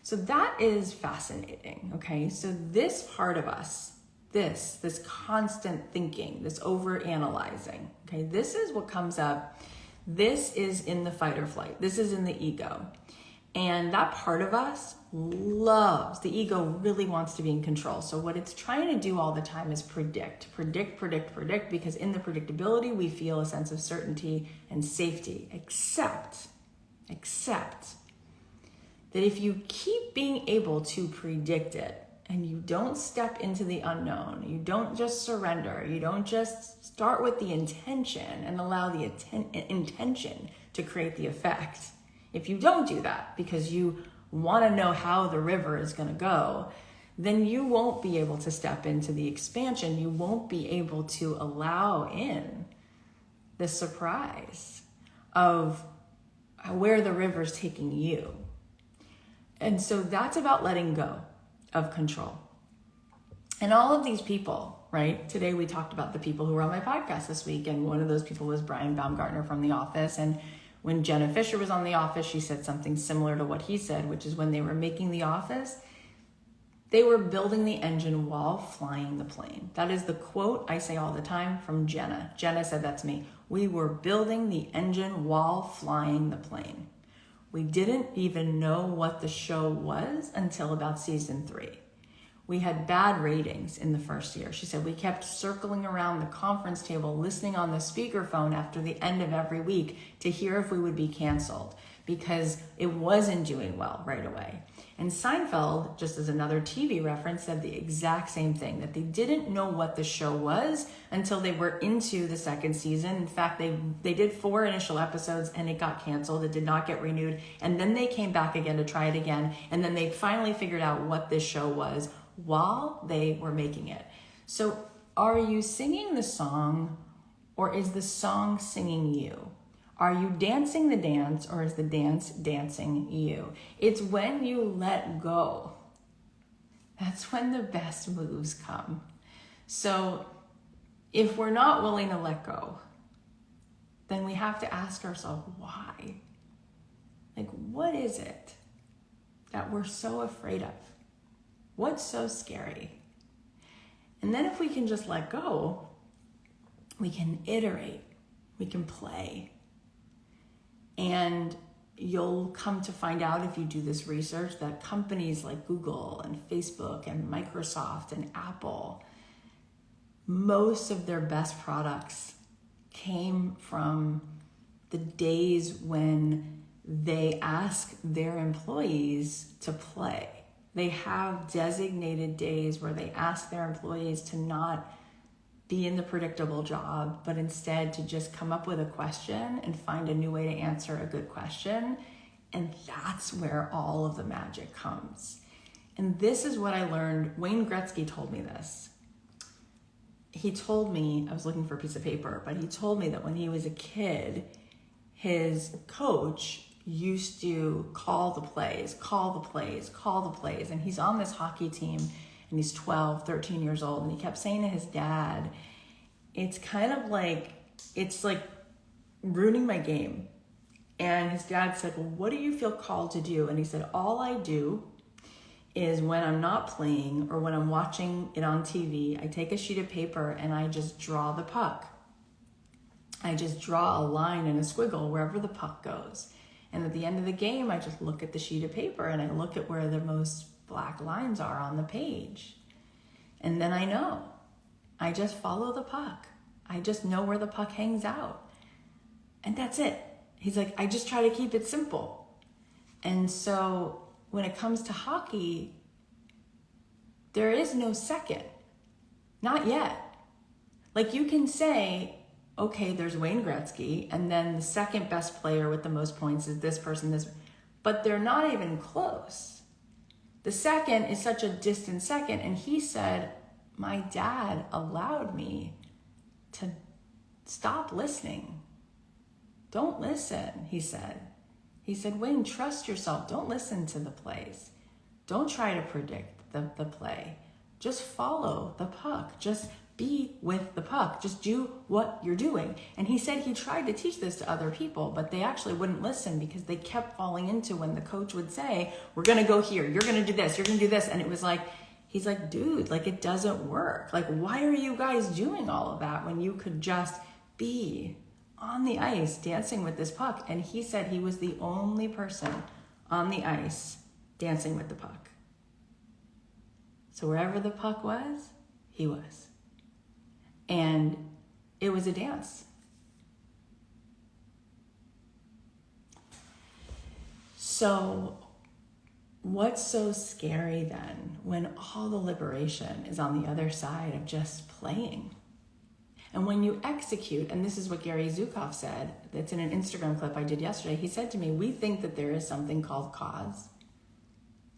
Speaker 1: So that is fascinating, okay? So this part of us, this constant thinking, this over-analyzing, okay? This is what comes up. This is in the fight or flight. This is in the ego. And that part of us loves, the ego really wants to be in control. So what it's trying to do all the time is predict, because in the predictability, we feel a sense of certainty and safety, except that if you keep being able to predict it and you don't step into the unknown, you don't just surrender, you don't just start with the intention and allow the intention to create the effect. If you don't do that because you want to know how the river is going to go, then you won't be able to step into the expansion. You won't be able to allow in the surprise of where the river's taking you. And so that's about letting go of control. And all of these people, right? Today we talked about the people who were on my podcast this week, and one of those people was Brian Baumgartner from The Office. And when Jenna Fisher was on The Office, she said something similar to what he said, which is when they were making The Office, they were building the engine while flying the plane. That is the quote I say all the time from Jenna. Jenna said that to me. We were building the engine while flying the plane. We didn't even know what the show was until about season 3. We had bad ratings in the first year. She said we kept circling around the conference table, listening on the speakerphone after the end of every week to hear if we would be canceled because it wasn't doing well right away. And Seinfeld, just as another TV reference, said the exact same thing, that they didn't know what the show was until they were into the second season. In fact, they did 4 initial episodes and it got canceled. It did not get renewed. And then they came back again to try it again. And then they finally figured out what this show was while they were making it. So are you singing the song, or is the song singing you? Are you dancing the dance, or is the dance dancing you? It's when you let go. That's when the best moves come. So if we're not willing to let go, then we have to ask ourselves why. Like, what is it that we're so afraid of? What's so scary? And then if we can just let go, we can iterate, we can play. And you'll come to find out if you do this research that companies like Google and Facebook and Microsoft and Apple, most of their best products came from the days when they ask their employees to play. They have designated days where they ask their employees to not be in the predictable job, but instead to just come up with a question and find a new way to answer a good question. And that's where all of the magic comes. And this is what I learned. Wayne Gretzky told me this. He told me, I was looking for a piece of paper, but he told me that when he was a kid, his coach used to call the plays. And he's on this hockey team and he's 12, 13 years old. And he kept saying to his dad, it's like ruining my game. And his dad said, well, what do you feel called to do? And he said, all I do is when I'm not playing or when I'm watching it on TV, I take a sheet of paper and I just draw the puck. I just draw a line and a squiggle wherever the puck goes. And at the end of the game, I just look at the sheet of paper and I look at where the most black lines are on the page. And then I know. I just follow the puck. I just know where the puck hangs out. And that's it. He's like, I just try to keep it simple. And so when it comes to hockey, there is no second. Not yet. Like you can say, okay, there's Wayne Gretzky, and then the second best player with the most points is this person, but they're not even close. The second is such a distant second, and he said, my dad allowed me to stop listening. Don't listen, he said. He said, Wayne, trust yourself. Don't listen to the plays. Don't try to predict the play. Just follow the puck. Just be with the puck. Just do what you're doing. And he said he tried to teach this to other people, but they actually wouldn't listen because they kept falling into when the coach would say, we're going to go here. You're going to do this. You're going to do this. And it was like, he's like, dude, like it doesn't work. Like, why are you guys doing all of that when you could just be on the ice dancing with this puck? And he said he was the only person on the ice dancing with the puck. So wherever the puck was, he was. And it was a dance. So what's so scary then when all the liberation is on the other side of just playing? And when you execute, and this is what Gary Zukov said, that's in an Instagram clip I did yesterday, he said to me, we think that there is something called cause,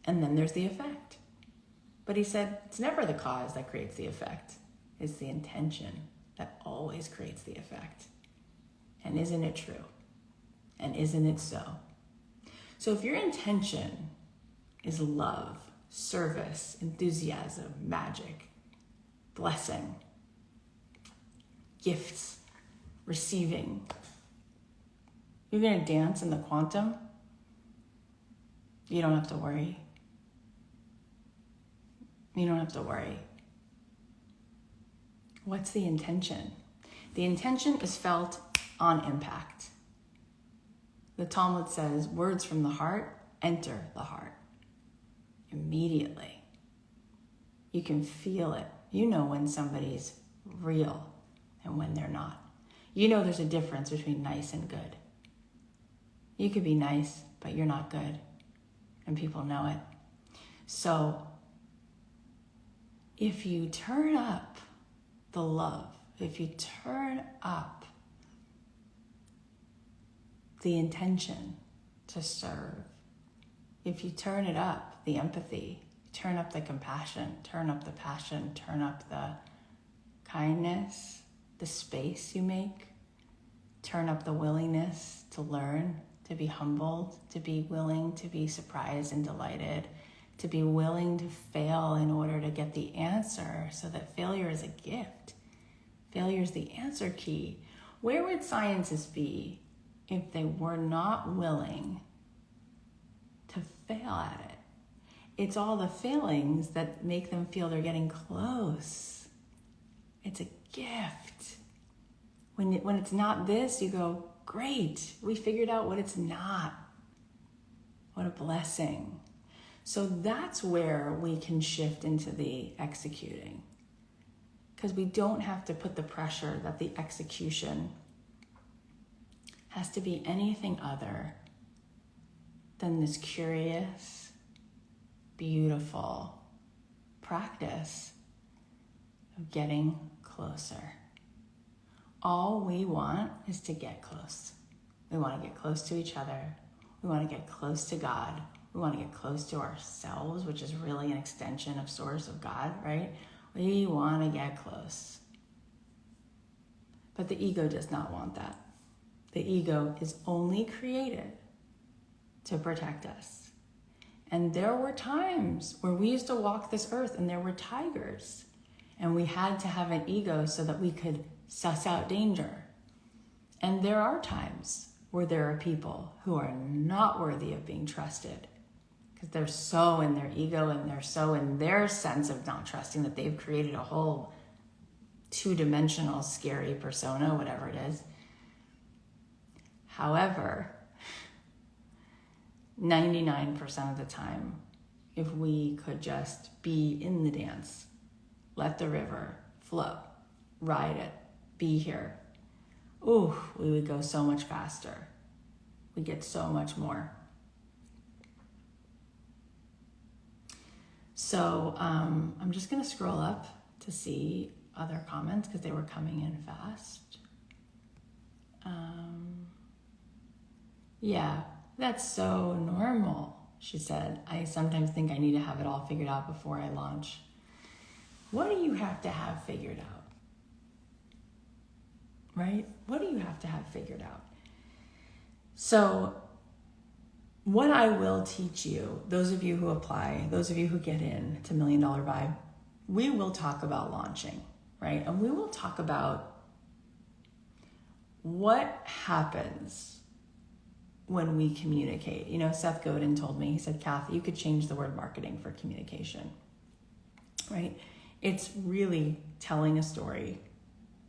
Speaker 1: and then there's the effect. But he said, it's never the cause that creates the effect. It's the intention that always creates the effect. And isn't it true? And isn't it so? So if your intention is love, service, enthusiasm, magic, blessing, gifts, receiving, you're going to dance in the quantum, you don't have to worry. You don't have to worry. What's the intention? The intention is felt on impact. The Talmud says, words from the heart enter the heart immediately. You can feel it. You know when somebody's real and when they're not. You know there's a difference between nice and good. You could be nice, but you're not good, and people know it. So if you turn up the love, if you turn up the intention to serve, if you turn it up, the empathy, turn up the compassion, turn up the passion, turn up the kindness, the space you make, turn up the willingness to learn, to be humbled, to be willing to be surprised and delighted, to be willing to fail in order to get the answer, so that failure is a gift. Failure is the answer key. Where would scientists be if they were not willing to fail at it? It's all the failings that make them feel they're getting close. It's a gift. When it's not this, you go, great. We figured out what it's not. What a blessing. So that's where we can shift into the executing. Because we don't have to put the pressure that the execution has to be anything other than this curious, beautiful practice of getting closer. All we want is to get close. We want to get close to each other. We want to get close to God. We want to get close to ourselves, which is really an extension of source of God, right? We want to get close. But the ego does not want that. The ego is only created to protect us. And there were times where we used to walk this earth and there were tigers, and we had to have an ego so that we could suss out danger. And there are times where there are people who are not worthy of being trusted because they're so in their ego and they're so in their sense of not trusting that they've created a whole two-dimensional scary persona, whatever it is. However, 99% of the time, if we could just be in the dance, let the river flow, ride it, be here, ooh, we would go so much faster. We get so much more. So I'm just going to scroll up to see other comments because they were coming in fast. Yeah, that's so normal, she said. I sometimes think I need to have it all figured out before I launch. What do you have to have figured out? Right? What do you have to have figured out? So what I will teach you, those of you who apply, those of you who get in to $1 Million Vibe, we will talk about launching, right? And we will talk about what happens when we communicate. You know, Seth Godin told me, he said, Cathy, you could change the word marketing for communication, right? It's really telling a story,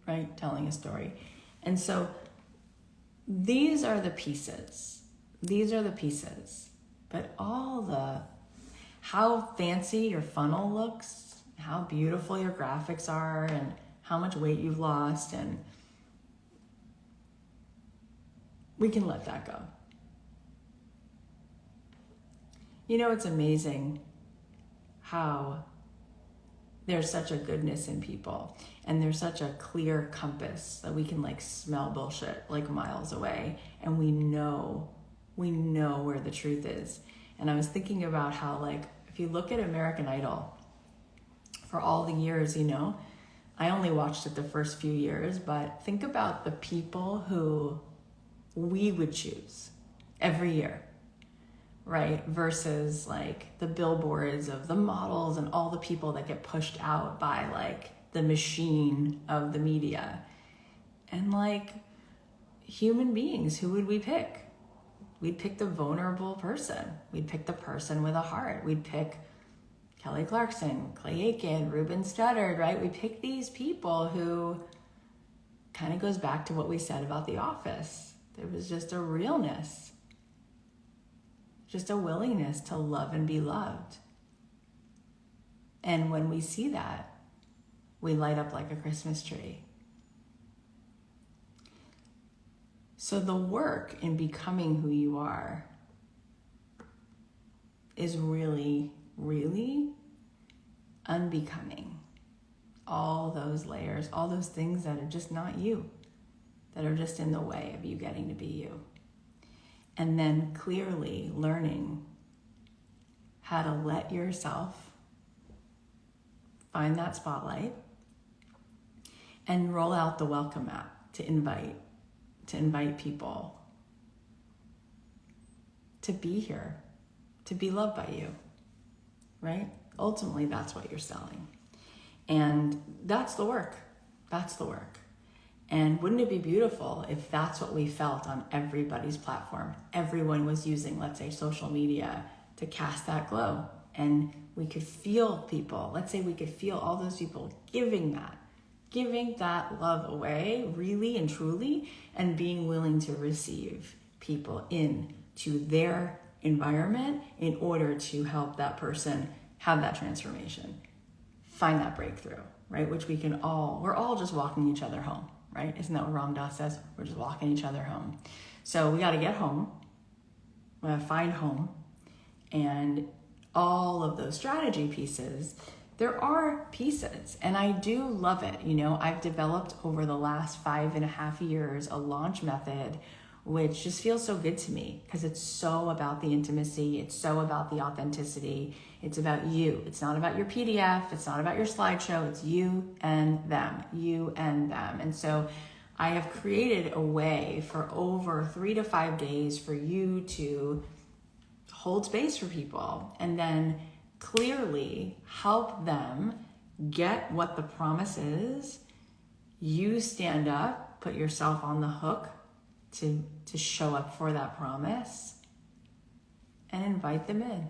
Speaker 1: right? Telling a story. And so these are the pieces. These are the pieces. But how fancy your funnel looks, how beautiful your graphics are, and how much weight you've lost, and we can let that go. You know, it's amazing how there's such a goodness in people, and there's such a clear compass that we can like smell bullshit like miles away, and we know where the truth is. And I was thinking about how, like, if you look at American Idol, for all the years, you know, I only watched it the first few years, but think about the people who we would choose every year, right? Versus like the billboards of the models and all the people that get pushed out by like the machine of the media. And like human beings, who would we pick? We'd pick the vulnerable person. We'd pick the person with a heart. We'd pick Kelly Clarkson, Clay Aiken, Ruben Studdard, right? We pick these people who kind of goes back to what we said about The Office. There was just a realness, just a willingness to love and be loved. And when we see that, we light up like a Christmas tree. So the work in becoming who you are is really, really unbecoming. All those layers, all those things that are just not you, that are just in the way of you getting to be you. And then clearly learning how to let yourself find that spotlight and roll out the welcome mat to invite people to be here, to be loved by you, right? Ultimately, that's what you're selling. And that's the work. That's the work. And wouldn't it be beautiful if that's what we felt on everybody's platform? Everyone was using, let's say, social media to cast that glow. And we could feel people, let's say we could feel all those people giving that giving that love away really and truly, and being willing to receive people into their environment in order to help that person have that transformation, find that breakthrough, right? Which we're all just walking each other home, right? Isn't that what Ram Dass says? We're just walking each other home. So we got to get home, we got to find home, and all of those strategy pieces, there are pieces, and I do love it. I've developed over the last 5.5 years a launch method, which just feels so good to me because it's so about the intimacy. It's so about the authenticity. It's about you. It's not about your PDF. It's not about your slideshow. It's you and them, you and them. And so I have created a way for over 3 to 5 days for you to hold space for people and then clearly help them get what the promise is. You stand up, put yourself on the hook to show up for that promise, and invite them in.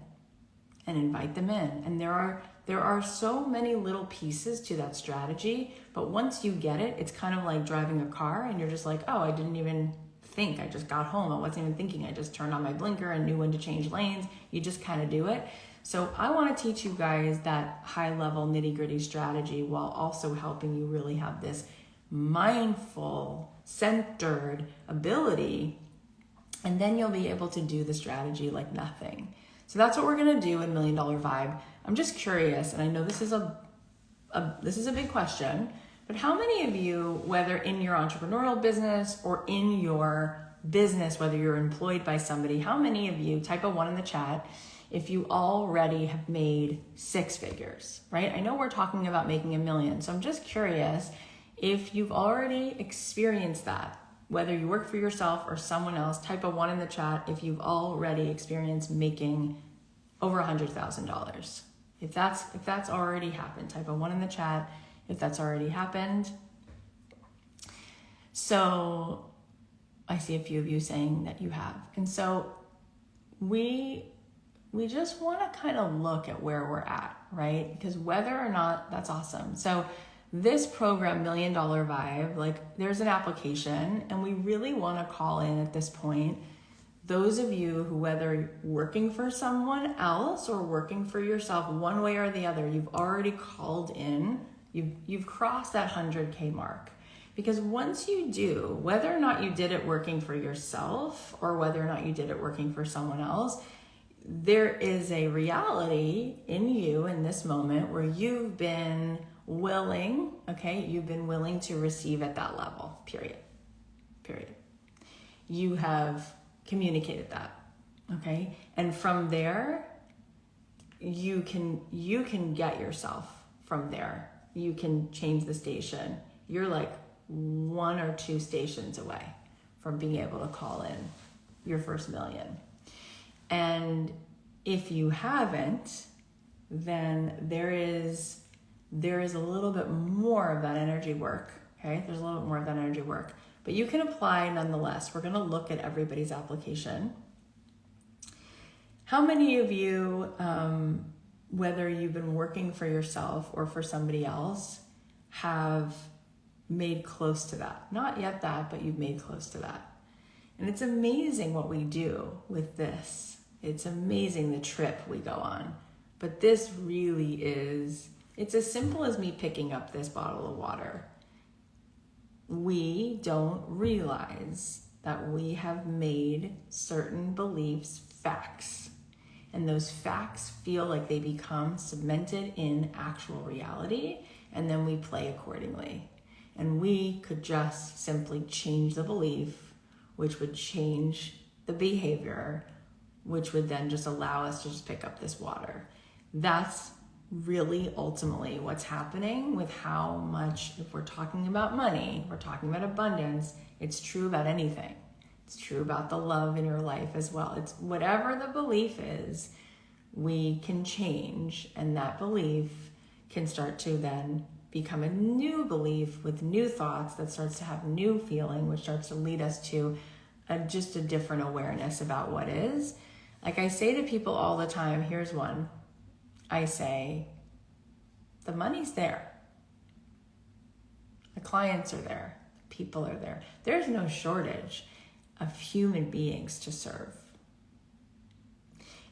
Speaker 1: And there are so many little pieces to that strategy, but once you get it, it's kind of like driving a car and you're just like, oh, I didn't even think. I just got home. I wasn't even thinking. I just turned on my blinker and knew when to change lanes. You just kind of do it. So I want to teach you guys that high level nitty gritty strategy while also helping you really have this mindful, centered ability. And then you'll be able to do the strategy like nothing. So that's what we're going to do in $1 Million Vibe. I'm just curious, and I know this is a big question, but how many of you, whether in your entrepreneurial business or in your business, whether you're employed by somebody, how many of you, type a 1 in the chat, if you already have made 6 figures, right? I know we're talking about making $1 million, so I'm just curious if you've already experienced that, whether you work for yourself or someone else. Type a 1 in the chat if you've already experienced making over $100,000. If that's already happened, type a 1 in the chat if that's already happened. So I see a few of you saying that you have. And so we just want to kind of look at where we're at, right? Because whether or not, that's awesome. So this program, $1 Million Vibe, like there's an application, and we really want to call in at this point those of you who, whether working for someone else or working for yourself, one way or the other, you've already called in, you've crossed that 100K mark. Because once you do, whether or not you did it working for yourself or whether or not you did it working for someone else, there is a reality in you in this moment where you've been willing, you've been willing to receive at that level, period. You have communicated that, okay? And from there, you can get yourself from there. You can change the station. You're like 1 or 2 stations away from being able to call in your first $1 million. And if you haven't, then there is a little bit more of that energy work, okay? There's a little bit more of that energy work, but you can apply nonetheless. We're gonna look at everybody's application. How many of you, whether you've been working for yourself or for somebody else, have made close to that? Not yet that, but you've made close to that. And it's amazing what we do with this. It's amazing the trip we go on. But this really is, it's as simple as me picking up this bottle of water. We don't realize that we have made certain beliefs facts. And those facts feel like they become cemented in actual reality, and then we play accordingly. And we could just simply change the belief, which would change the behavior, which would then just allow us to just pick up this water. That's really ultimately what's happening with how much, if we're talking about money, we're talking about abundance, it's true about anything. It's true about the love in your life as well. It's whatever the belief is, we can change, and that belief can start to then become a new belief with new thoughts that starts to have new feeling, which starts to lead us to just a different awareness about what is. Like I say to people all the time, here's one. I say, the money's there. The clients are there. The people are there. There's no shortage of human beings to serve.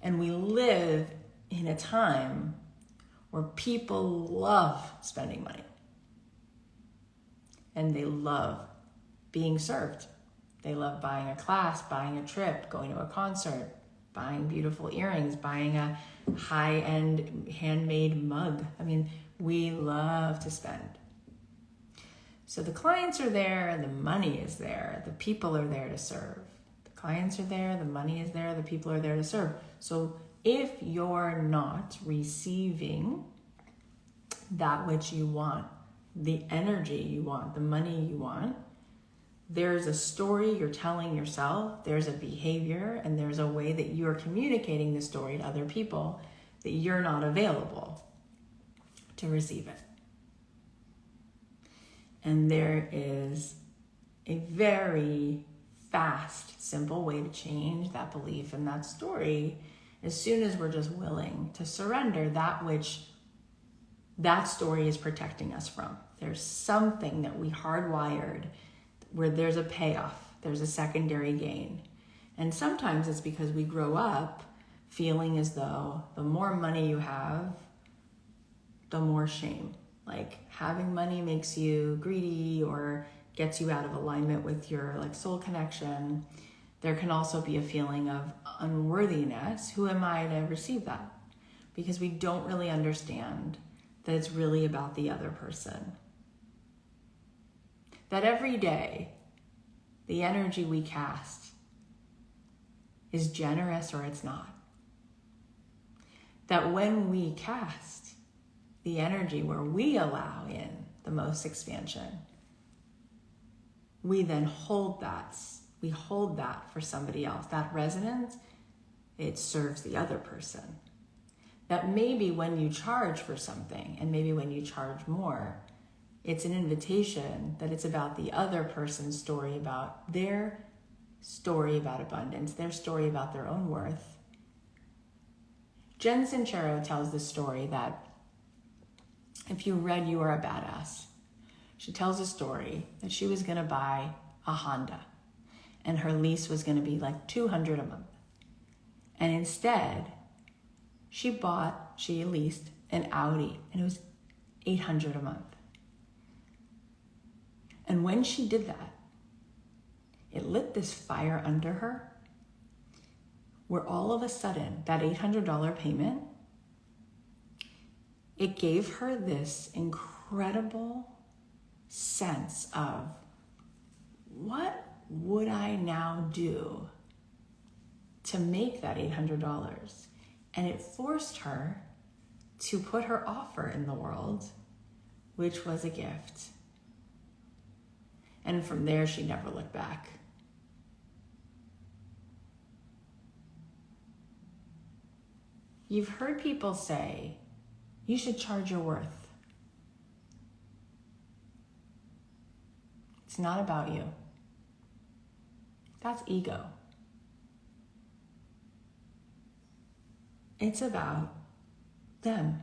Speaker 1: And we live in a time where people love spending money. And they love being served. They love buying a class, buying a trip, going to a concert, buying beautiful earrings, buying a high-end handmade mug. I mean, we love to spend. So the clients are there, the money is there, the people are there to serve. The clients are there, the money is there, the people are there to serve. So if you're not receiving that which you want, the energy you want, the money you want, there's a story you're telling yourself, there's a behavior, and there's a way that you're communicating the story to other people that you're not available to receive it. And there is a very fast, simple way to change that belief and that story as soon as we're just willing to surrender that which that story is protecting us from. There's something that we hardwired where there's a payoff, there's a secondary gain. And sometimes it's because we grow up feeling as though the more money you have, the more shame. Like having money makes you greedy or gets you out of alignment with your soul connection. There can also be a feeling of unworthiness. Who am I to receive that? Because we don't really understand that it's really about the other person. That every day, the energy we cast is generous or it's not. That when we cast the energy where we allow in the most expansion, we then hold that. We hold that for somebody else. That resonance, it serves the other person. That maybe when you charge for something, and maybe when you charge more, it's an invitation that it's about the other person's story, about their story about abundance, their story about their own worth. Jen Sincero tells the story that if you read You Are a Badass, she tells a story that she was going to buy a Honda and her lease was going to be like $200 a month. And instead, she leased an Audi and it was $800 a month. And when she did that, it lit this fire under her where all of a sudden that $800 payment, it gave her this incredible sense of what would I now do to make that $800? And it forced her to put her offer in the world, which was a gift. And from there, she never looked back. You've heard people say, you should charge your worth. It's not about you. That's ego. It's about them.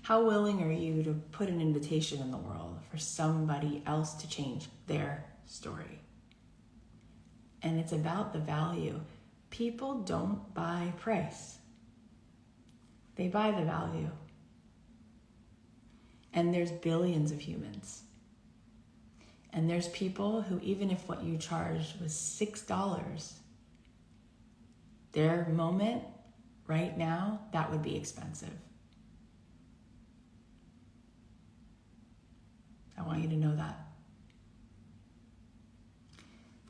Speaker 1: How willing are you to put an invitation in the world for somebody else to change their story? And it's about the value. People don't buy price. They buy the value. And there's billions of humans. And there's people who, even if what you charged was $6, their moment right now, that would be expensive. I want you to know that.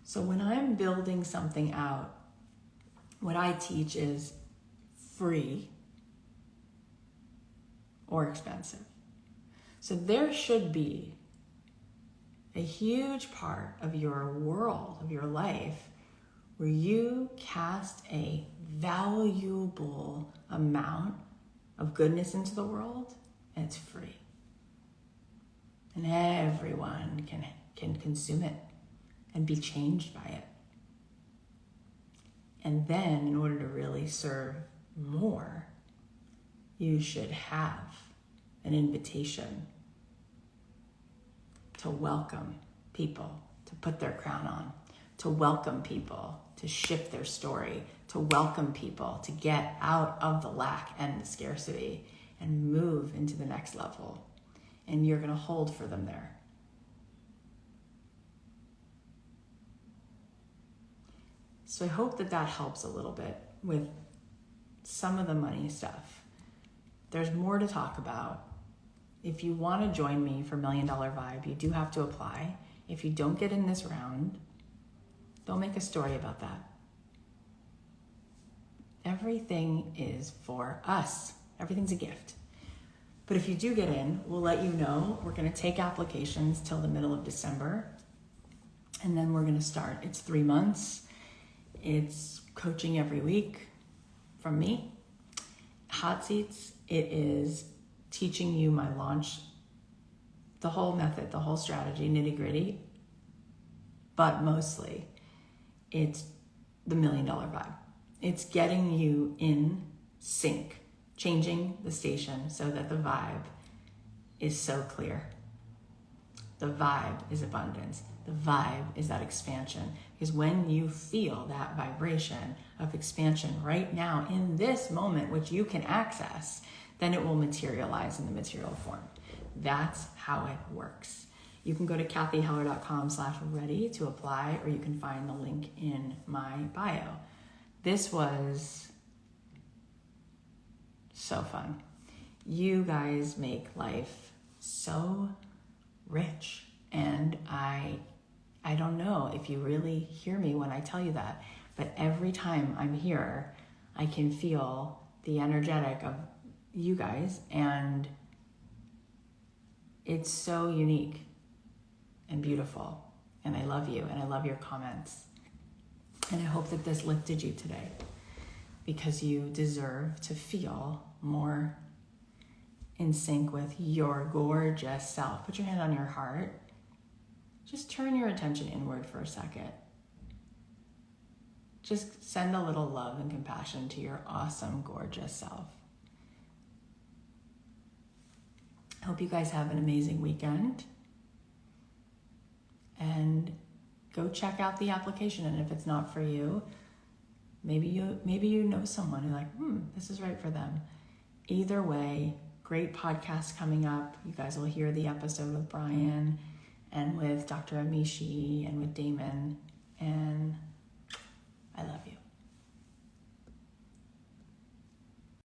Speaker 1: So when I'm building something out, what I teach is free or expensive. So there should be a huge part of your world, of your life, where you cast a valuable amount of goodness into the world, and it's free. And everyone can consume it and be changed by it. And then, in order to really serve more, you should have an invitation to welcome people to put their crown on, to welcome people to shift their story, to welcome people to get out of the lack and the scarcity and move into the next level. And you're going to hold for them there. So I hope that that helps a little bit with some of the money stuff. There's more to talk about. If you want to join me for $1 Million Vibe, you do have to apply. If you don't get in this round, don't make a story about that. Everything is for us. Everything's a gift. But if you do get in, we'll let you know. We're going to take applications till the middle of December. And then we're going to start. It's 3 months. It's coaching every week from me. Hot seats, it is teaching you my launch, the whole method, the whole strategy, nitty gritty. But mostly, it's the $1 Million Vibe. It's getting you in sync, changing the station so that the vibe is so clear. The vibe is abundance. The vibe is that expansion. Because when you feel that vibration of expansion right now in this moment, which you can access, then it will materialize in the material form. That's how it works. You can go to cathyheller.com/ready to apply, or you can find the link in my bio. This was so fun. You guys make life so rich, and I don't know if you really hear me when I tell you that, but every time I'm here, I can feel the energetic of you guys, and it's so unique and beautiful, and I love you, and I love your comments, and I hope that this lifted you today, because you deserve to feel more in sync with your gorgeous self. Put your hand on your heart. Just turn your attention inward for a second. Just send a little love and compassion to your awesome, gorgeous self. I hope you guys have an amazing weekend. And go check out the application. And if it's not for you, maybe you know someone who's like, this is right for them. Either way, great podcast coming up. You guys will hear the episode with Brian and with Dr. Amishi and with Damon. And I love you.